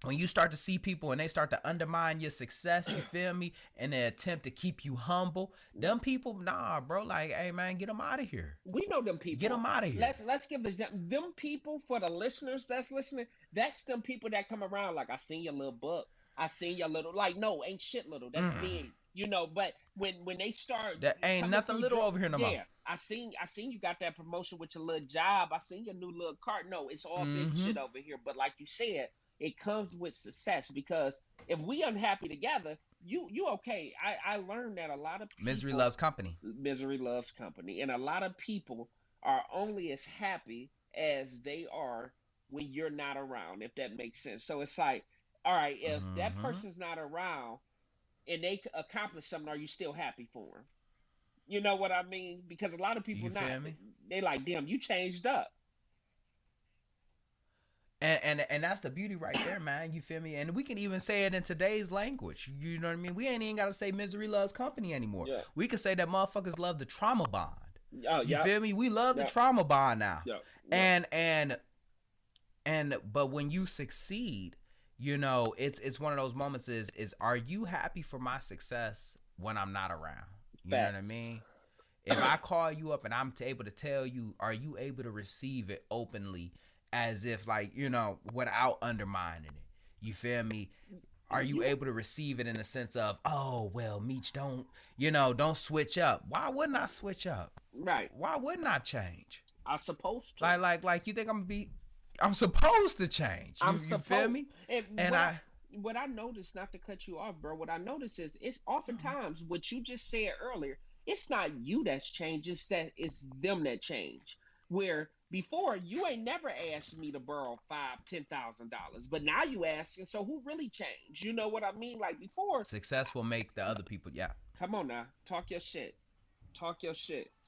when you start to see people and they start to undermine your success, you feel me, and they attempt to keep you humble, them people, nah, bro, like, hey, man, get them out of here. We know them people. Get them out of here. Let's give them people, for the listeners that's listening, that's them people that come around like, I seen your little book. I seen your little, like, no, ain't shit little. That's big. You know, but when they start, that ain't nothing little over here no more. Yeah, I seen you got that promotion with your little job. I seen your new little car. No, it's all big shit over here. But like you said, it comes with success, because if we unhappy together, you okay. I learned that a lot of people, misery loves company. Misery loves company, and a lot of people are only as happy as they are when you're not around. If that makes sense. So it's like, all right, if that person's not around and they accomplish something, are you still happy for them? You know what I mean? Because a lot of people they like, damn, you changed up. And that's the beauty right there, man. You feel me? And we can even say it in today's language. You know what I mean? We ain't even got to say misery loves company anymore. Yeah. We can say that motherfuckers love the trauma bond. You feel me? We love the trauma bond now. But when you succeed, you know, it's one of those moments is are you happy for my success when I'm not around? You know what I mean? If I call you up and I'm able to tell you, are you able to receive it openly? As if, like, you know, without undermining it. You feel me? Are you able to receive it in the sense of, oh, well, Meech, don't switch up. Why wouldn't I switch up? Right. Why wouldn't I change? I'm supposed to. Like you think I'm supposed to change. You feel me? What I noticed, not to cut you off, bro, what I noticed is it's oftentimes what you just said earlier, it's not you that's changed, it's them that change. Where before, you ain't never asked me to borrow $5,000-$10,000, but now you asking. So who really changed? You know what I mean? Like before, success will make the other people. Yeah. Come on now, talk your shit.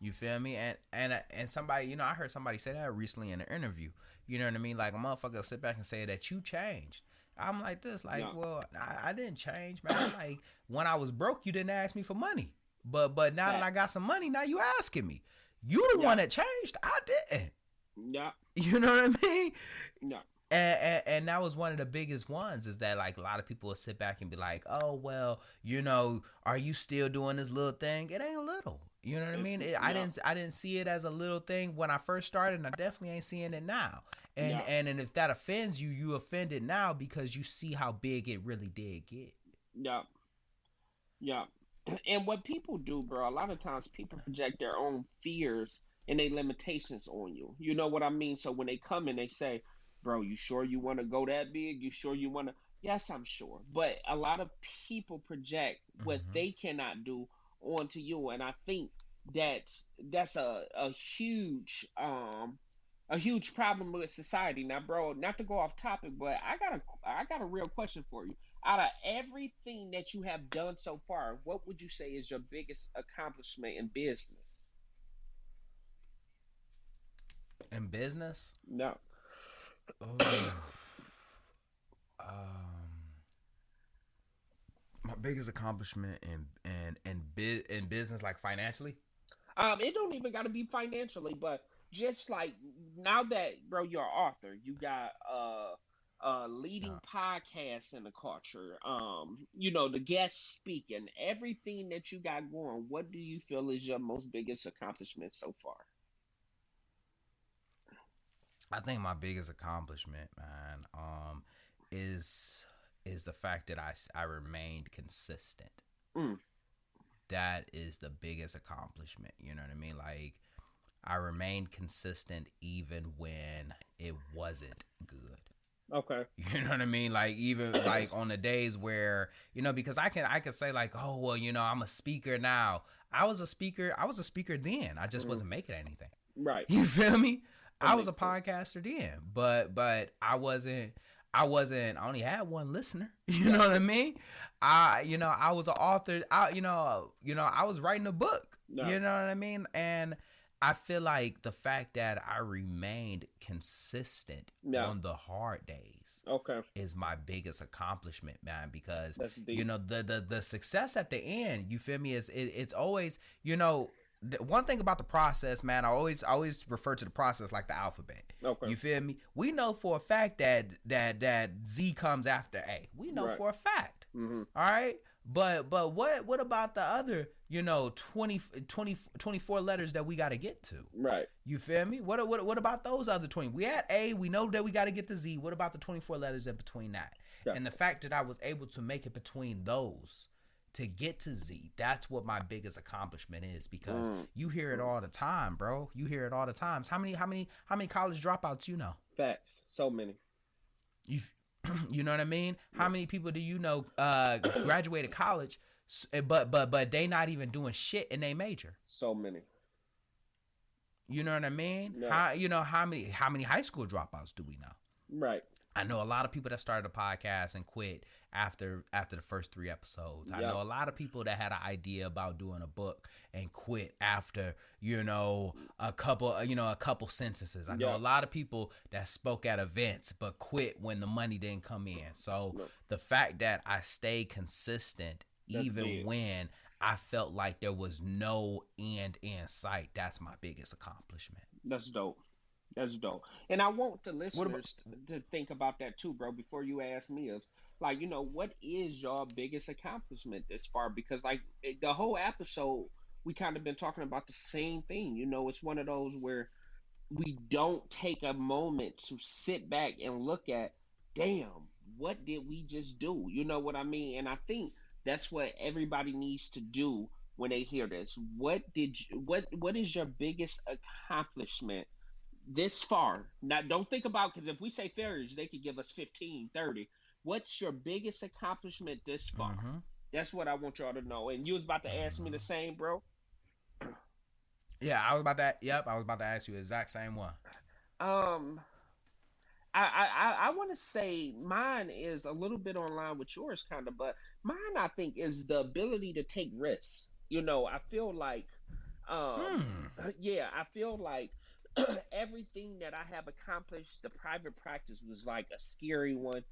You feel me? And somebody, you know, I heard somebody say that recently in an interview. You know what I mean? Like a motherfucker will sit back and say that you changed. I'm like this, like, well, I didn't change, man. Like when I was broke, you didn't ask me for money, but now that I got some money, now you asking me. You the one that changed. I didn't. Yeah. You know what I mean? Yeah. And that was one of the biggest ones, is that like a lot of people will sit back and be like, oh, well, you know, are you still doing this little thing? It ain't little. You know what I mean? I didn't see it as a little thing when I first started, and I definitely ain't seeing it now. And if that offends you, you offended now because you see how big it really did get. Yeah. Yeah. And what people do, bro, a lot of times people project their own fears and their limitations on you. You know what I mean? So when they come and they say, bro, you sure you want to go that big? You sure you want to? Yes, I'm sure. But a lot of people project what they cannot do onto you. And I think that's a huge a huge problem with society. Now, bro, not to go off topic, but I got a real question for you. Out of everything that you have done so far, what would you say is your biggest accomplishment in business? In business? No. Oh, um, my biggest accomplishment in business, like financially. It don't even got to be financially, but just like now that, bro, you're an author, you got leading Uh, podcasts in the culture. The guest speaking, everything that you got going. What do you feel is your most biggest accomplishment so far? I think my biggest accomplishment, man, is the fact that I remained consistent. Mm. That is the biggest accomplishment. You know what I mean? Like, I remained consistent even when it wasn't good. Okay. You know what I mean? Like, even like on the days where, because I can say like, oh well, I'm a speaker now. I was a speaker then. I just wasn't making anything. Right. You feel me? That I was a makes sense. podcaster then, but I only had one listener. You know what I mean? I was an author. I was writing a book. No. You know what I mean? And I feel like the fact that I remained consistent No. on the hard days Okay. is my biggest accomplishment, man, because That's deep. the success at the end, you feel me, it's always, one thing about the process, man, I always refer to the process like the alphabet. Okay. You feel me? We know for a fact that Z comes after A. We know Right. for a fact. Mm-hmm. All right? But what about the other, 24 letters that we got to get to? Right. You feel me? What about those other 20? We had A, we know that we got to get to Z. What about the 24 letters in between that? Yeah. And the fact that I was able to make it between those to get to Z, that's what my biggest accomplishment is, because you hear it all the time, bro. You hear it all the time. How many college dropouts you know? Facts. So many. You know what I mean? How many people do you know graduated college, but they not even doing shit in their major? So many. You know what I mean? Yeah. How many high school dropouts do we know? Right. I know a lot of people that started a podcast and quit after the first 3 episodes. I know a lot of people that had an idea about doing a book and quit after, a couple sentences. I know a lot of people that spoke at events but quit when the money didn't come in. So the fact that I stayed consistent, even when I felt like there was no end in sight, that's my biggest accomplishment. That's dope. That's dope. And I want the listeners to think about that too, bro, before you ask me of, like, what is your biggest accomplishment this far? Because, like, the whole episode, we kind of been talking about the same thing. It's one of those where we don't take a moment to sit back and look at, damn, what did we just do? You know what I mean? And I think that's what everybody needs to do when they hear this. What is your biggest accomplishment this far? Now, don't think about, because if we say failures, they could give us 15, 30. What's your biggest accomplishment this far? That's what I want y'all to know. And you was about to ask me the same, bro? Yeah, I was about to ask you the exact same one. I want to say mine is a little bit online with yours, kind of, but mine, I think, is the ability to take risks. I feel like, I feel like everything that I have accomplished, the private practice was like a scary one.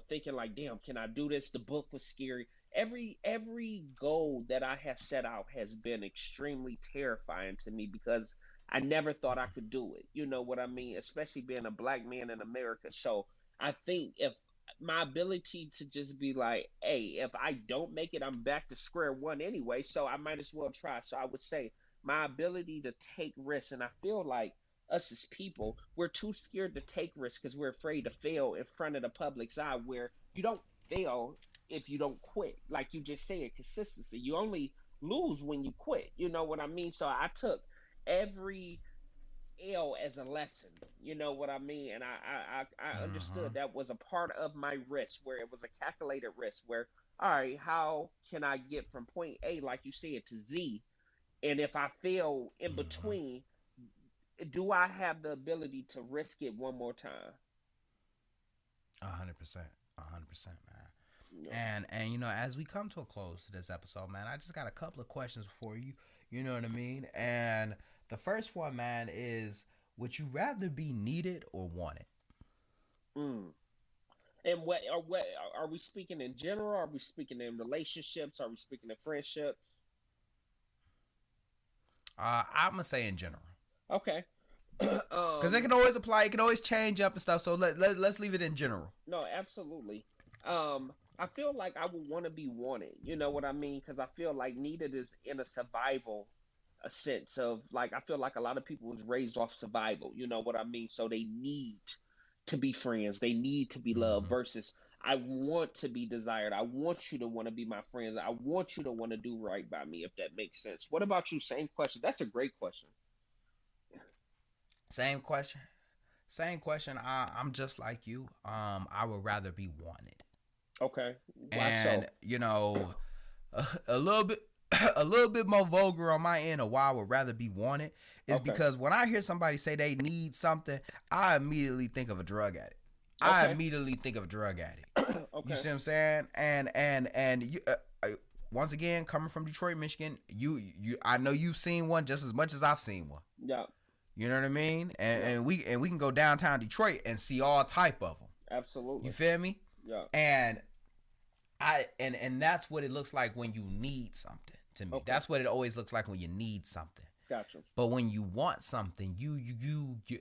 Thinking like, damn, can I do this? The book was scary. Every goal that I have set out has been extremely terrifying to me, because I never thought I could do it. You know what I mean? Especially being a black man in America. So I think if my ability to just be like, hey, if I don't make it, I'm back to square one anyway, so I might as well try. So I would say my ability to take risks. And I feel like us as people, we're too scared to take risks because we're afraid to fail in front of the public's eye, where you don't fail if you don't quit. Like you just said, consistency. You only lose when you quit. You know what I mean? So I took every L as a lesson. You know what I mean? And I understood that was a part of my risk, where it was a calculated risk, where, all right, how can I get from point A, like you said, to Z? And if I fail in between, do I have the ability to risk it one more time? 100%, 100%, man. And as we come to a close to this episode, man, I just got a couple of questions for you. You know what I mean? And the first one, man, is: would you rather be needed or wanted? And what are we speaking in general? Are we speaking in relationships? Are we speaking in friendships? I'm gonna say in general. Okay. Because it can always apply. It can always change up and stuff. So let's leave it in general. No, absolutely. I feel like I would want to be wanted. You know what I mean? Because I feel like needed is in a sense of like, I feel like a lot of people was raised off survival. You know what I mean? So they need to be friends. They need to be loved versus I want to be desired. I want you to want to be my friends. I want you to want to do right by me, if that makes sense. What about you? Same question. That's a great question. Same question. I'm just like you. I would rather be wanted. Okay. Why and so? A little bit more vulgar on my end of why I would rather be wanted is because when I hear somebody say they need something, I immediately think of a drug addict. Okay. You see what I'm saying? And you, once again, coming from Detroit, Michigan, you I know you've seen one just as much as I've seen one. Yeah. You know what I mean? And we can go downtown Detroit and see all type of them. Absolutely. You feel me? Yeah. And that's what it looks like when you need something to me. Okay. That's what it always looks like when you need something. Gotcha. But when you want something, you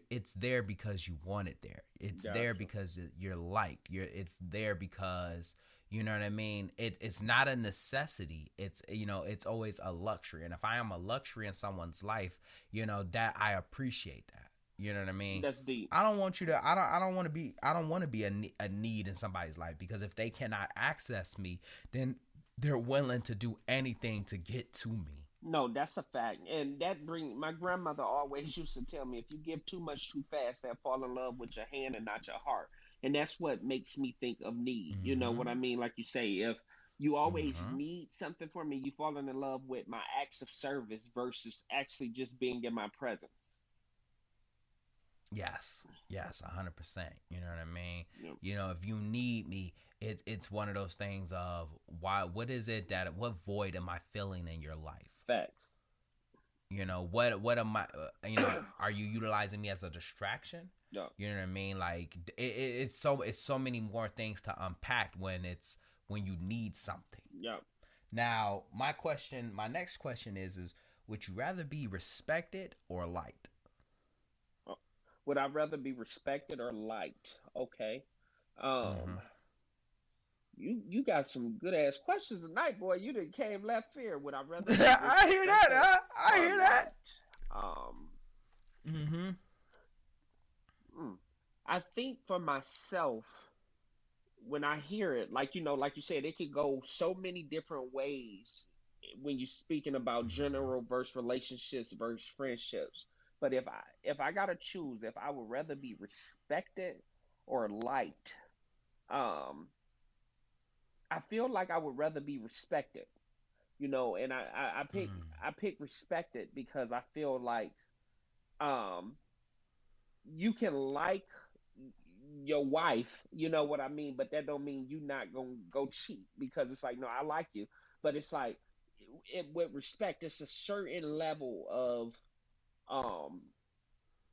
it's there because you want it there. It's there because you're liked. It's there because, you know what I mean? It's not a necessity. It's it's always a luxury. And if I am a luxury in someone's life, that I appreciate that. You know what I mean? That's deep. I don't want to be a need in somebody's life, because if they cannot access me, then they're willing to do anything to get to me. No, that's a fact. And my grandmother always used to tell me, if you give too much too fast, they'll fall in love with your hand and not your heart. And that's what makes me think of need. You know what I mean? Like you say, if you always need something from me, you falling in love with my acts of service versus actually just being in my presence. Yes, 100%. You know what I mean? Yep. If you need me, it's one of those things of what void am I filling in your life? Facts. What am I, are you utilizing me as a distraction? No. You know what I mean? Like it's so many more things to unpack when you need something. Yeah. Now, my next question is would you rather be respected or liked? Would I rather be respected or liked? Okay. You got some good ass questions tonight, boy. You done came left field. Would I rather? I hear that. I hear that. I think for myself, when I hear it, like you said, it could go so many different ways when you're speaking about general versus relationships versus friendships. But if I gotta choose, if I would rather be respected or liked, I feel like I would rather be respected, and I pick respected because I feel like you can like your wife, you know what I mean, but that don't mean you not gonna go cheat, because it's like, no, I like you, but it's like with respect, it's a certain level of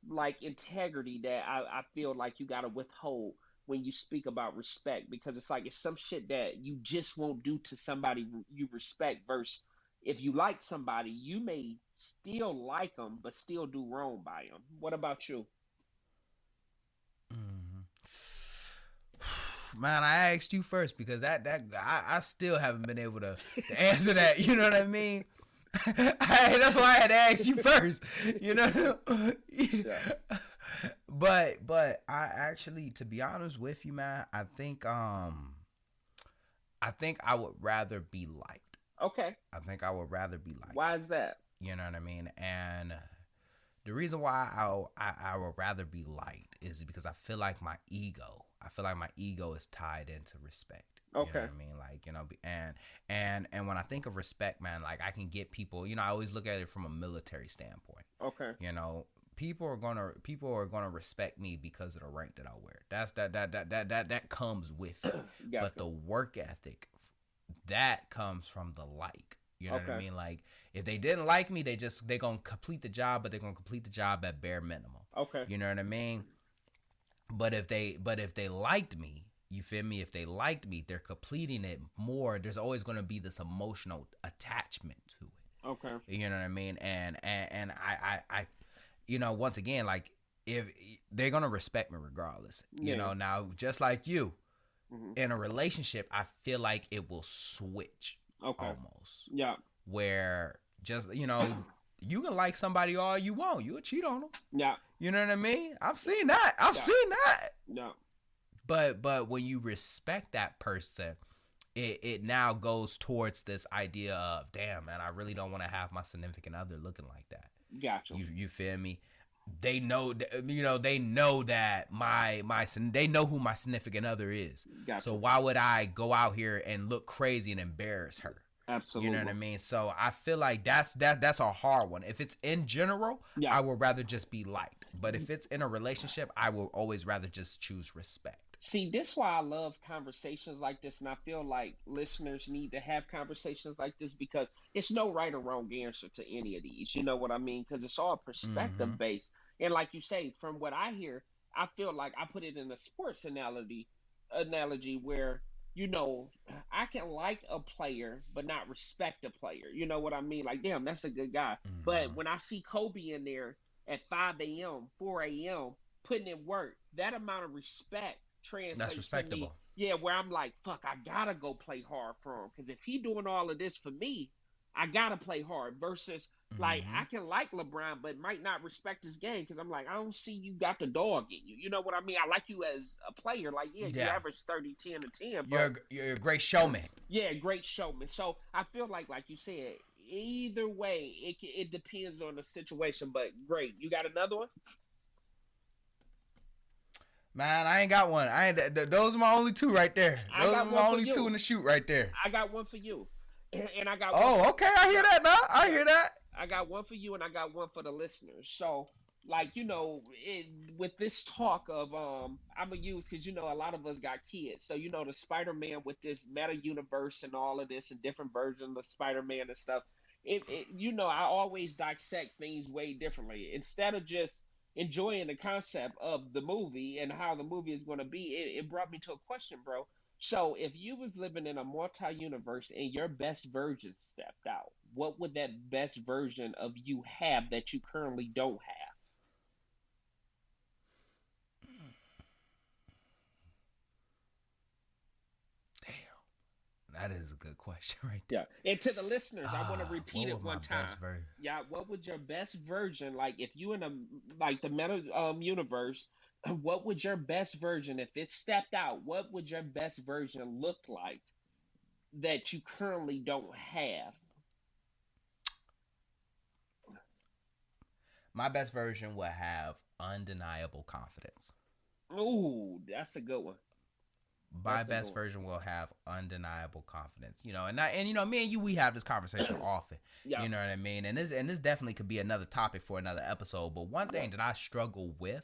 like integrity that I feel like you gotta withhold when you speak about respect, because it's like it's some shit that you just won't do to somebody you respect, versus if you like somebody, you may still like them but still do wrong by them. What about you? Man, I asked you first because I still haven't been able to answer that. You know what I mean? That's why I had to ask you first. Yeah. But I actually, to be honest with you, man, I think I would rather be liked. Okay. I think I would rather be liked. Why is that? You know what I mean? And the reason why I would rather be liked is because I feel like my ego is tied into respect. Okay. You know what I mean? Like, and when I think of respect, man, like I can get people, I always look at it from a military standpoint. Okay. people are gonna respect me because of the rank that I wear. That comes with it. Gotcha. But the work ethic, that comes from the like. You know what I mean? Like, if they didn't like me, they gonna complete the job, but they're gonna complete the job at bare minimum. Okay. You know what I mean? But if they liked me, you feel me? If they liked me, they're completing it more. There's always gonna be this emotional attachment to it. Okay. You know what I mean? And I you know, once again, like, if they're gonna respect me regardless. You know, now just like you, in a relationship, I feel like it will switch. Okay. Almost. Yeah. Where just, you know, you can like somebody all you want. You'll cheat on them. Yeah. You know what I mean? I've seen that. I've seen that. Yeah. But when you respect that person, it now goes towards this idea of, damn, man, I really don't want to have my significant other looking like that. Gotcha. You feel me? They know, you know, they know that they know who my significant other is. Gotcha. So why would I go out here and look crazy and embarrass her? Absolutely. You know what I mean? So I feel like that's a hard one. If it's in general, I would rather just be liked. But if it's in a relationship, I will always rather just choose respect. See, this is why I love conversations like this, and I feel like listeners need to have conversations like this, because it's no right or wrong answer to any of these. You know what I mean? Because it's all perspective based. And like you say, from what I hear, I feel like I put it in a sports analogy where, you know, I can like a player but not respect a player. You know what I mean? Like, damn, that's a good guy. But when I see Kobe in there at 5 a.m., 4 a.m., putting in work, that amount of respect translates. That's respectable. To me. Yeah, where I'm like, fuck, I gotta go play hard for him, because if he doing all of this for me, I gotta play hard. Versus like, I can like LeBron but might not respect his game, because I'm like, I don't see you got the dog in you. You know what I mean? I like you as a player. Like, you average 30, 10, and 10. But you're a great showman. Yeah, great showman. So I feel like you said, either way, it depends on the situation. But great, you got another one? Man, I ain't got one. Those are my only two right there. Those are my only two in the shoot right there. I got one for you, and I got. Oh, okay. I hear that now. I hear that. I got one for you, and I got one for the listeners. So, like, you know, with this talk of I'm gonna use, because, you know, a lot of us got kids, so, you know, the Spider-Man with this meta universe and all of this and different versions of Spider-Man and stuff. You know, I always dissect things way differently. Instead of just enjoying the concept of the movie and how the movie is going to be, it brought me to a question, bro. So if you was living in a multi-universe and your best version stepped out, what would that best version of you have that you currently don't have? That is a good question right there. Yeah. And to the listeners, I want to repeat it one time. Yeah, what would your best version, like if you in the meta universe, what would your best version, if it stepped out, what would your best version look like that you currently don't have? My best version will have undeniable confidence. Ooh, that's a good one. My best version will have undeniable confidence, you know, and you know, me and you, we have this conversation often, you know what I mean? And this definitely could be another topic for another episode. But one thing that I struggle with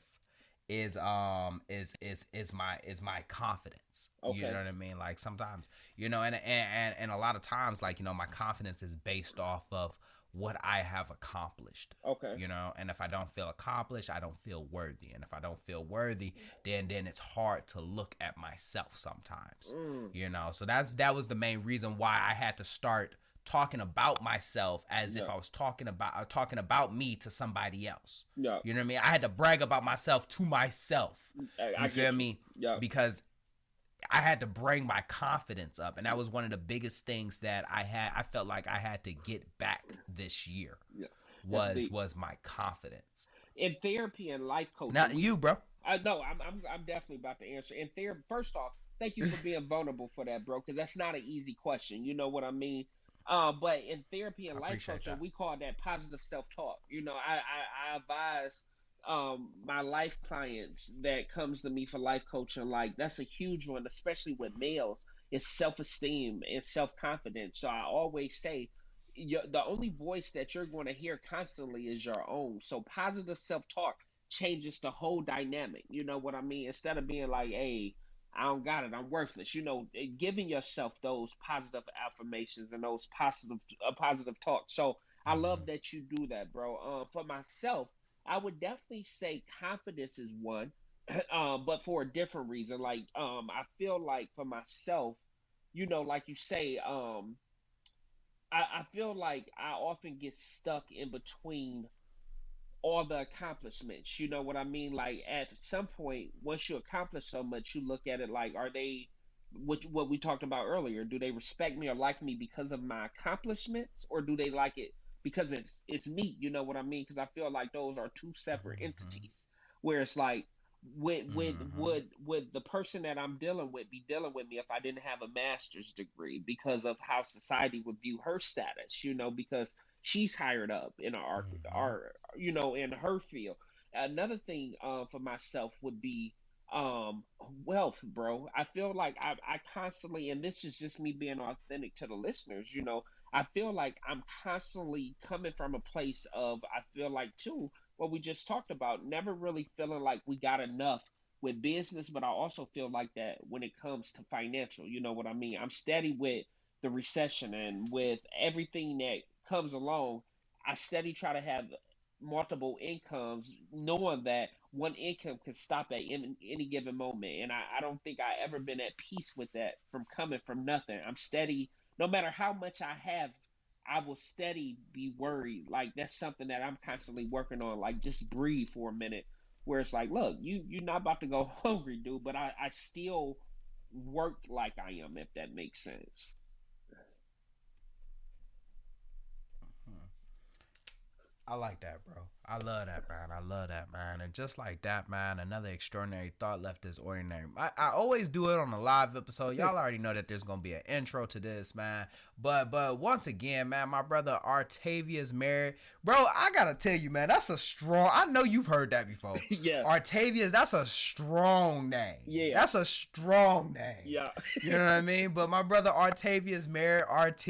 is my confidence. Okay. You know what I mean? Like sometimes, you know, and a lot of times, like, you know, my confidence is based off of what I have accomplished. Okay. You know, and if I don't feel accomplished, I don't feel worthy. And if I don't feel worthy, then it's hard to look at myself sometimes. You know, so that was the main reason why I had to start talking about myself as if I was talking about me to somebody else. Yeah. You know what I mean? I had to brag about myself to myself. You feel me? Yeah. Because I had to bring my confidence up, and that was one of the biggest things that I felt like I had to get back this year. Yeah. Was my confidence. In therapy and life coaching. Not you, bro. No, I'm definitely about to answer. In therapy, first off, thank you for being vulnerable for that, bro, because that's not an easy question. You know what I mean? But in therapy and life coaching, we call that positive self-talk. You know, I advise my life clients that comes to me for life coaching, like that's a huge one, especially with males, is self-esteem and self-confidence. So I always say, the only voice that you're going to hear constantly is your own. So positive self-talk changes the whole dynamic. You know what I mean? Instead of being like, hey, I don't got it, I'm worthless. Giving yourself those positive affirmations and those positive talk. So I love that you do that, bro. For myself, I would definitely say confidence is one, but for a different reason. Like, I feel like for myself, like you say, I feel like I often get stuck in between all the accomplishments. You know what I mean? Like at some point, once you accomplish so much, you look at it like, are they, what we talked about earlier? Do they respect me or like me because of my accomplishments, or do they like it because it's me? You know what I mean? Because I feel like those are two separate entities. Where it's like, would the person that I'm dealing with be dealing with me if I didn't have a master's degree, because of how society would view her status, because she's hired up in in her field. Another thing for myself would be wealth, bro. I feel like I constantly, and this is just me being authentic to the listeners, I feel like I'm constantly coming from a place of, I feel like too, what we just talked about, never really feeling like we got enough with business, but I also feel like that when it comes to financial, you know what I mean? I'm steady with the recession and with everything that comes along. I steady try to have multiple incomes, knowing that one income can stop at any given moment. And I don't think I ever been at peace with that from coming from nothing. I'm steady, no matter how much I have, I will steady be worried. Like that's something that I'm constantly working on. Like just breathe for a minute. Where it's like, look, you're not about to go hungry, dude. But I still work like I am, if that makes sense. I like that, bro. I love that, man. I love that, man. And just like that, man, another extraordinary thought left this ordinary. I always do it on a live episode. Y'all already know that there's going to be an intro to this, man. But once again, man, my brother Artavius Merritt. Bro, I got to tell you, man, that's a strong, I know you've heard that before. Yeah. Artavius, that's a strong name. Yeah. That's a strong name. Yeah. You know what I mean? But my brother Artavius Merritt, RT,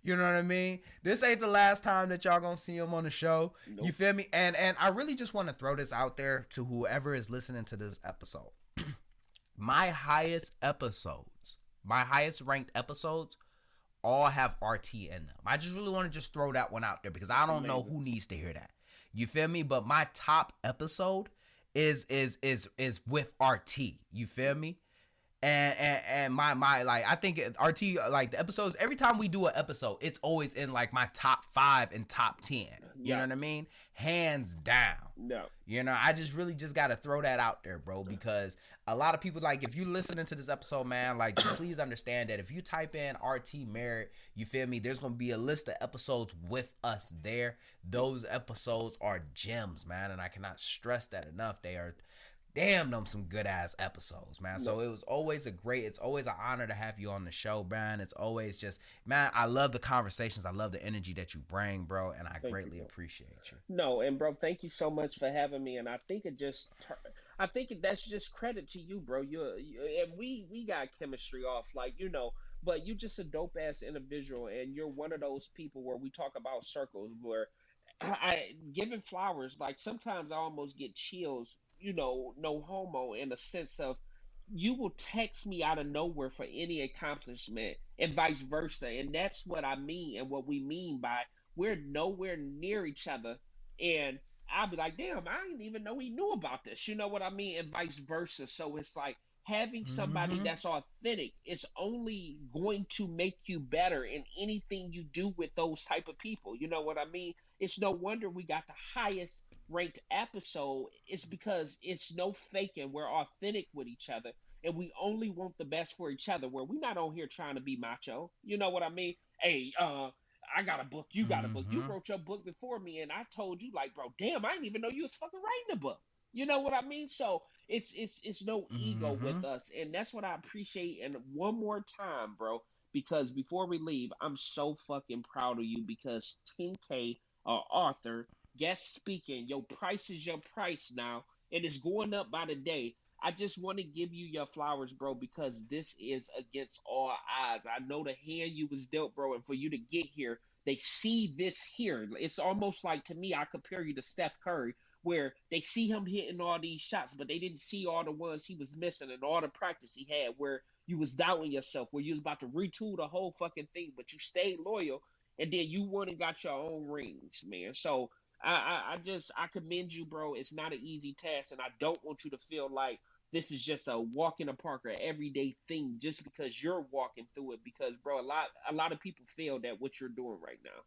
you know what I mean? This ain't the last time that y'all gonna see him on the show. Nope. You feel me? And I really just want to throw this out there to whoever is listening to this episode. My highest ranked episodes all have RT in them. I just really want to just throw that one out there because I don't know who needs to hear that. You feel me? But my top episode is with RT. You feel me? And my like, I think RT, like the episodes, every time we do an episode, it's always in like my top 5 and top 10. You know what I mean? Hands down. No. I just really just got to throw that out there, bro, because a lot of people, like, if you listening to this episode, man, like, just please understand that if you type in RT Merritt, you feel me, there's going to be a list of episodes with us there. Those episodes are gems, man, and I cannot stress that enough. They are damn them some good ass episodes, man. So it was always it's always an honor to have you on the show, man. It's always just, man, I love the conversations. I love the energy that you bring, bro, and I greatly appreciate you. No, and bro, thank you so much for having me. And I think that's just credit to you, bro. You and we got chemistry off, like, but you just a dope ass individual, and you're one of those people where we talk about circles where I giving flowers, like sometimes I almost get chills, no homo, in a sense of you will text me out of nowhere for any accomplishment and vice versa. And that's what I mean, and what we mean by we're nowhere near each other. And I'll be like, damn, I didn't even know he knew about this. You know what I mean? And vice versa. So it's like having somebody that's authentic is only going to make you better in anything you do with those type of people. You know what I mean? It's no wonder we got the highest ranked episode. It's because it's no faking. We're authentic with each other, and we only want the best for each other, where we're not on here trying to be macho. You know what I mean? Hey, I got a book. You got a book. You wrote your book before me, and I told you, like, bro, damn, I didn't even know you was fucking writing a book. You know what I mean? So it's no ego with us, and that's what I appreciate. And one more time, bro, because before we leave, I'm so fucking proud of you, because 10K Arthur guest speaking, your price is your price now, and it's going up by the day. I just want to give you your flowers, bro, because this is against all odds. I know the hand you was dealt, bro, and for you to get here they see this here. It's almost like, to me, I compare you to Steph Curry, where they see him hitting all these shots, but they didn't see all the ones he was missing and all the practice he had where you was doubting yourself, where you was about to retool the whole fucking thing, but you stayed loyal, and then you went and got your own rings, man. So I commend you, bro. It's not an easy task, and I don't want you to feel like this is just a walk in the park or everyday thing just because you're walking through it. Because, bro, a lot of people feel that what you're doing right now.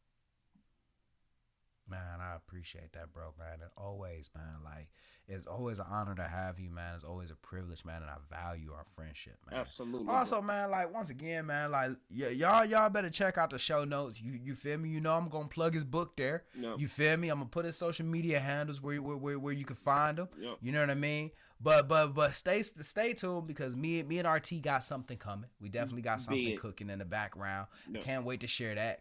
Man, I appreciate that, bro, man. And always, man, like, it's always an honor to have you, man. It's always a privilege, man, and I value our friendship, man. Absolutely. Also, bro, man, like, once again, man, like, y'all better check out the show notes. You feel me? You know I'm gonna plug his book there. Yep. You feel me? I'm gonna put his social media handles where you can find him. Yep. You know what I mean? But stay tuned, because me and RT got something coming. We definitely got something cooking in the background. Yep. Can't wait to share that.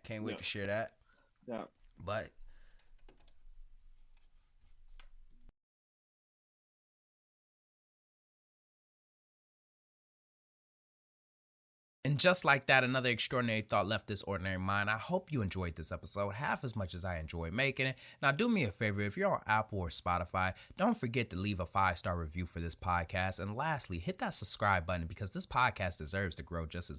Yeah. But and just like that, another extraordinary thought left this ordinary mind. I hope you enjoyed this episode half as much as I enjoyed making it. Now, do me a favor. If you're on Apple or Spotify, don't forget to leave a 5-star review for this podcast. And lastly, hit that subscribe button, because this podcast deserves to grow just as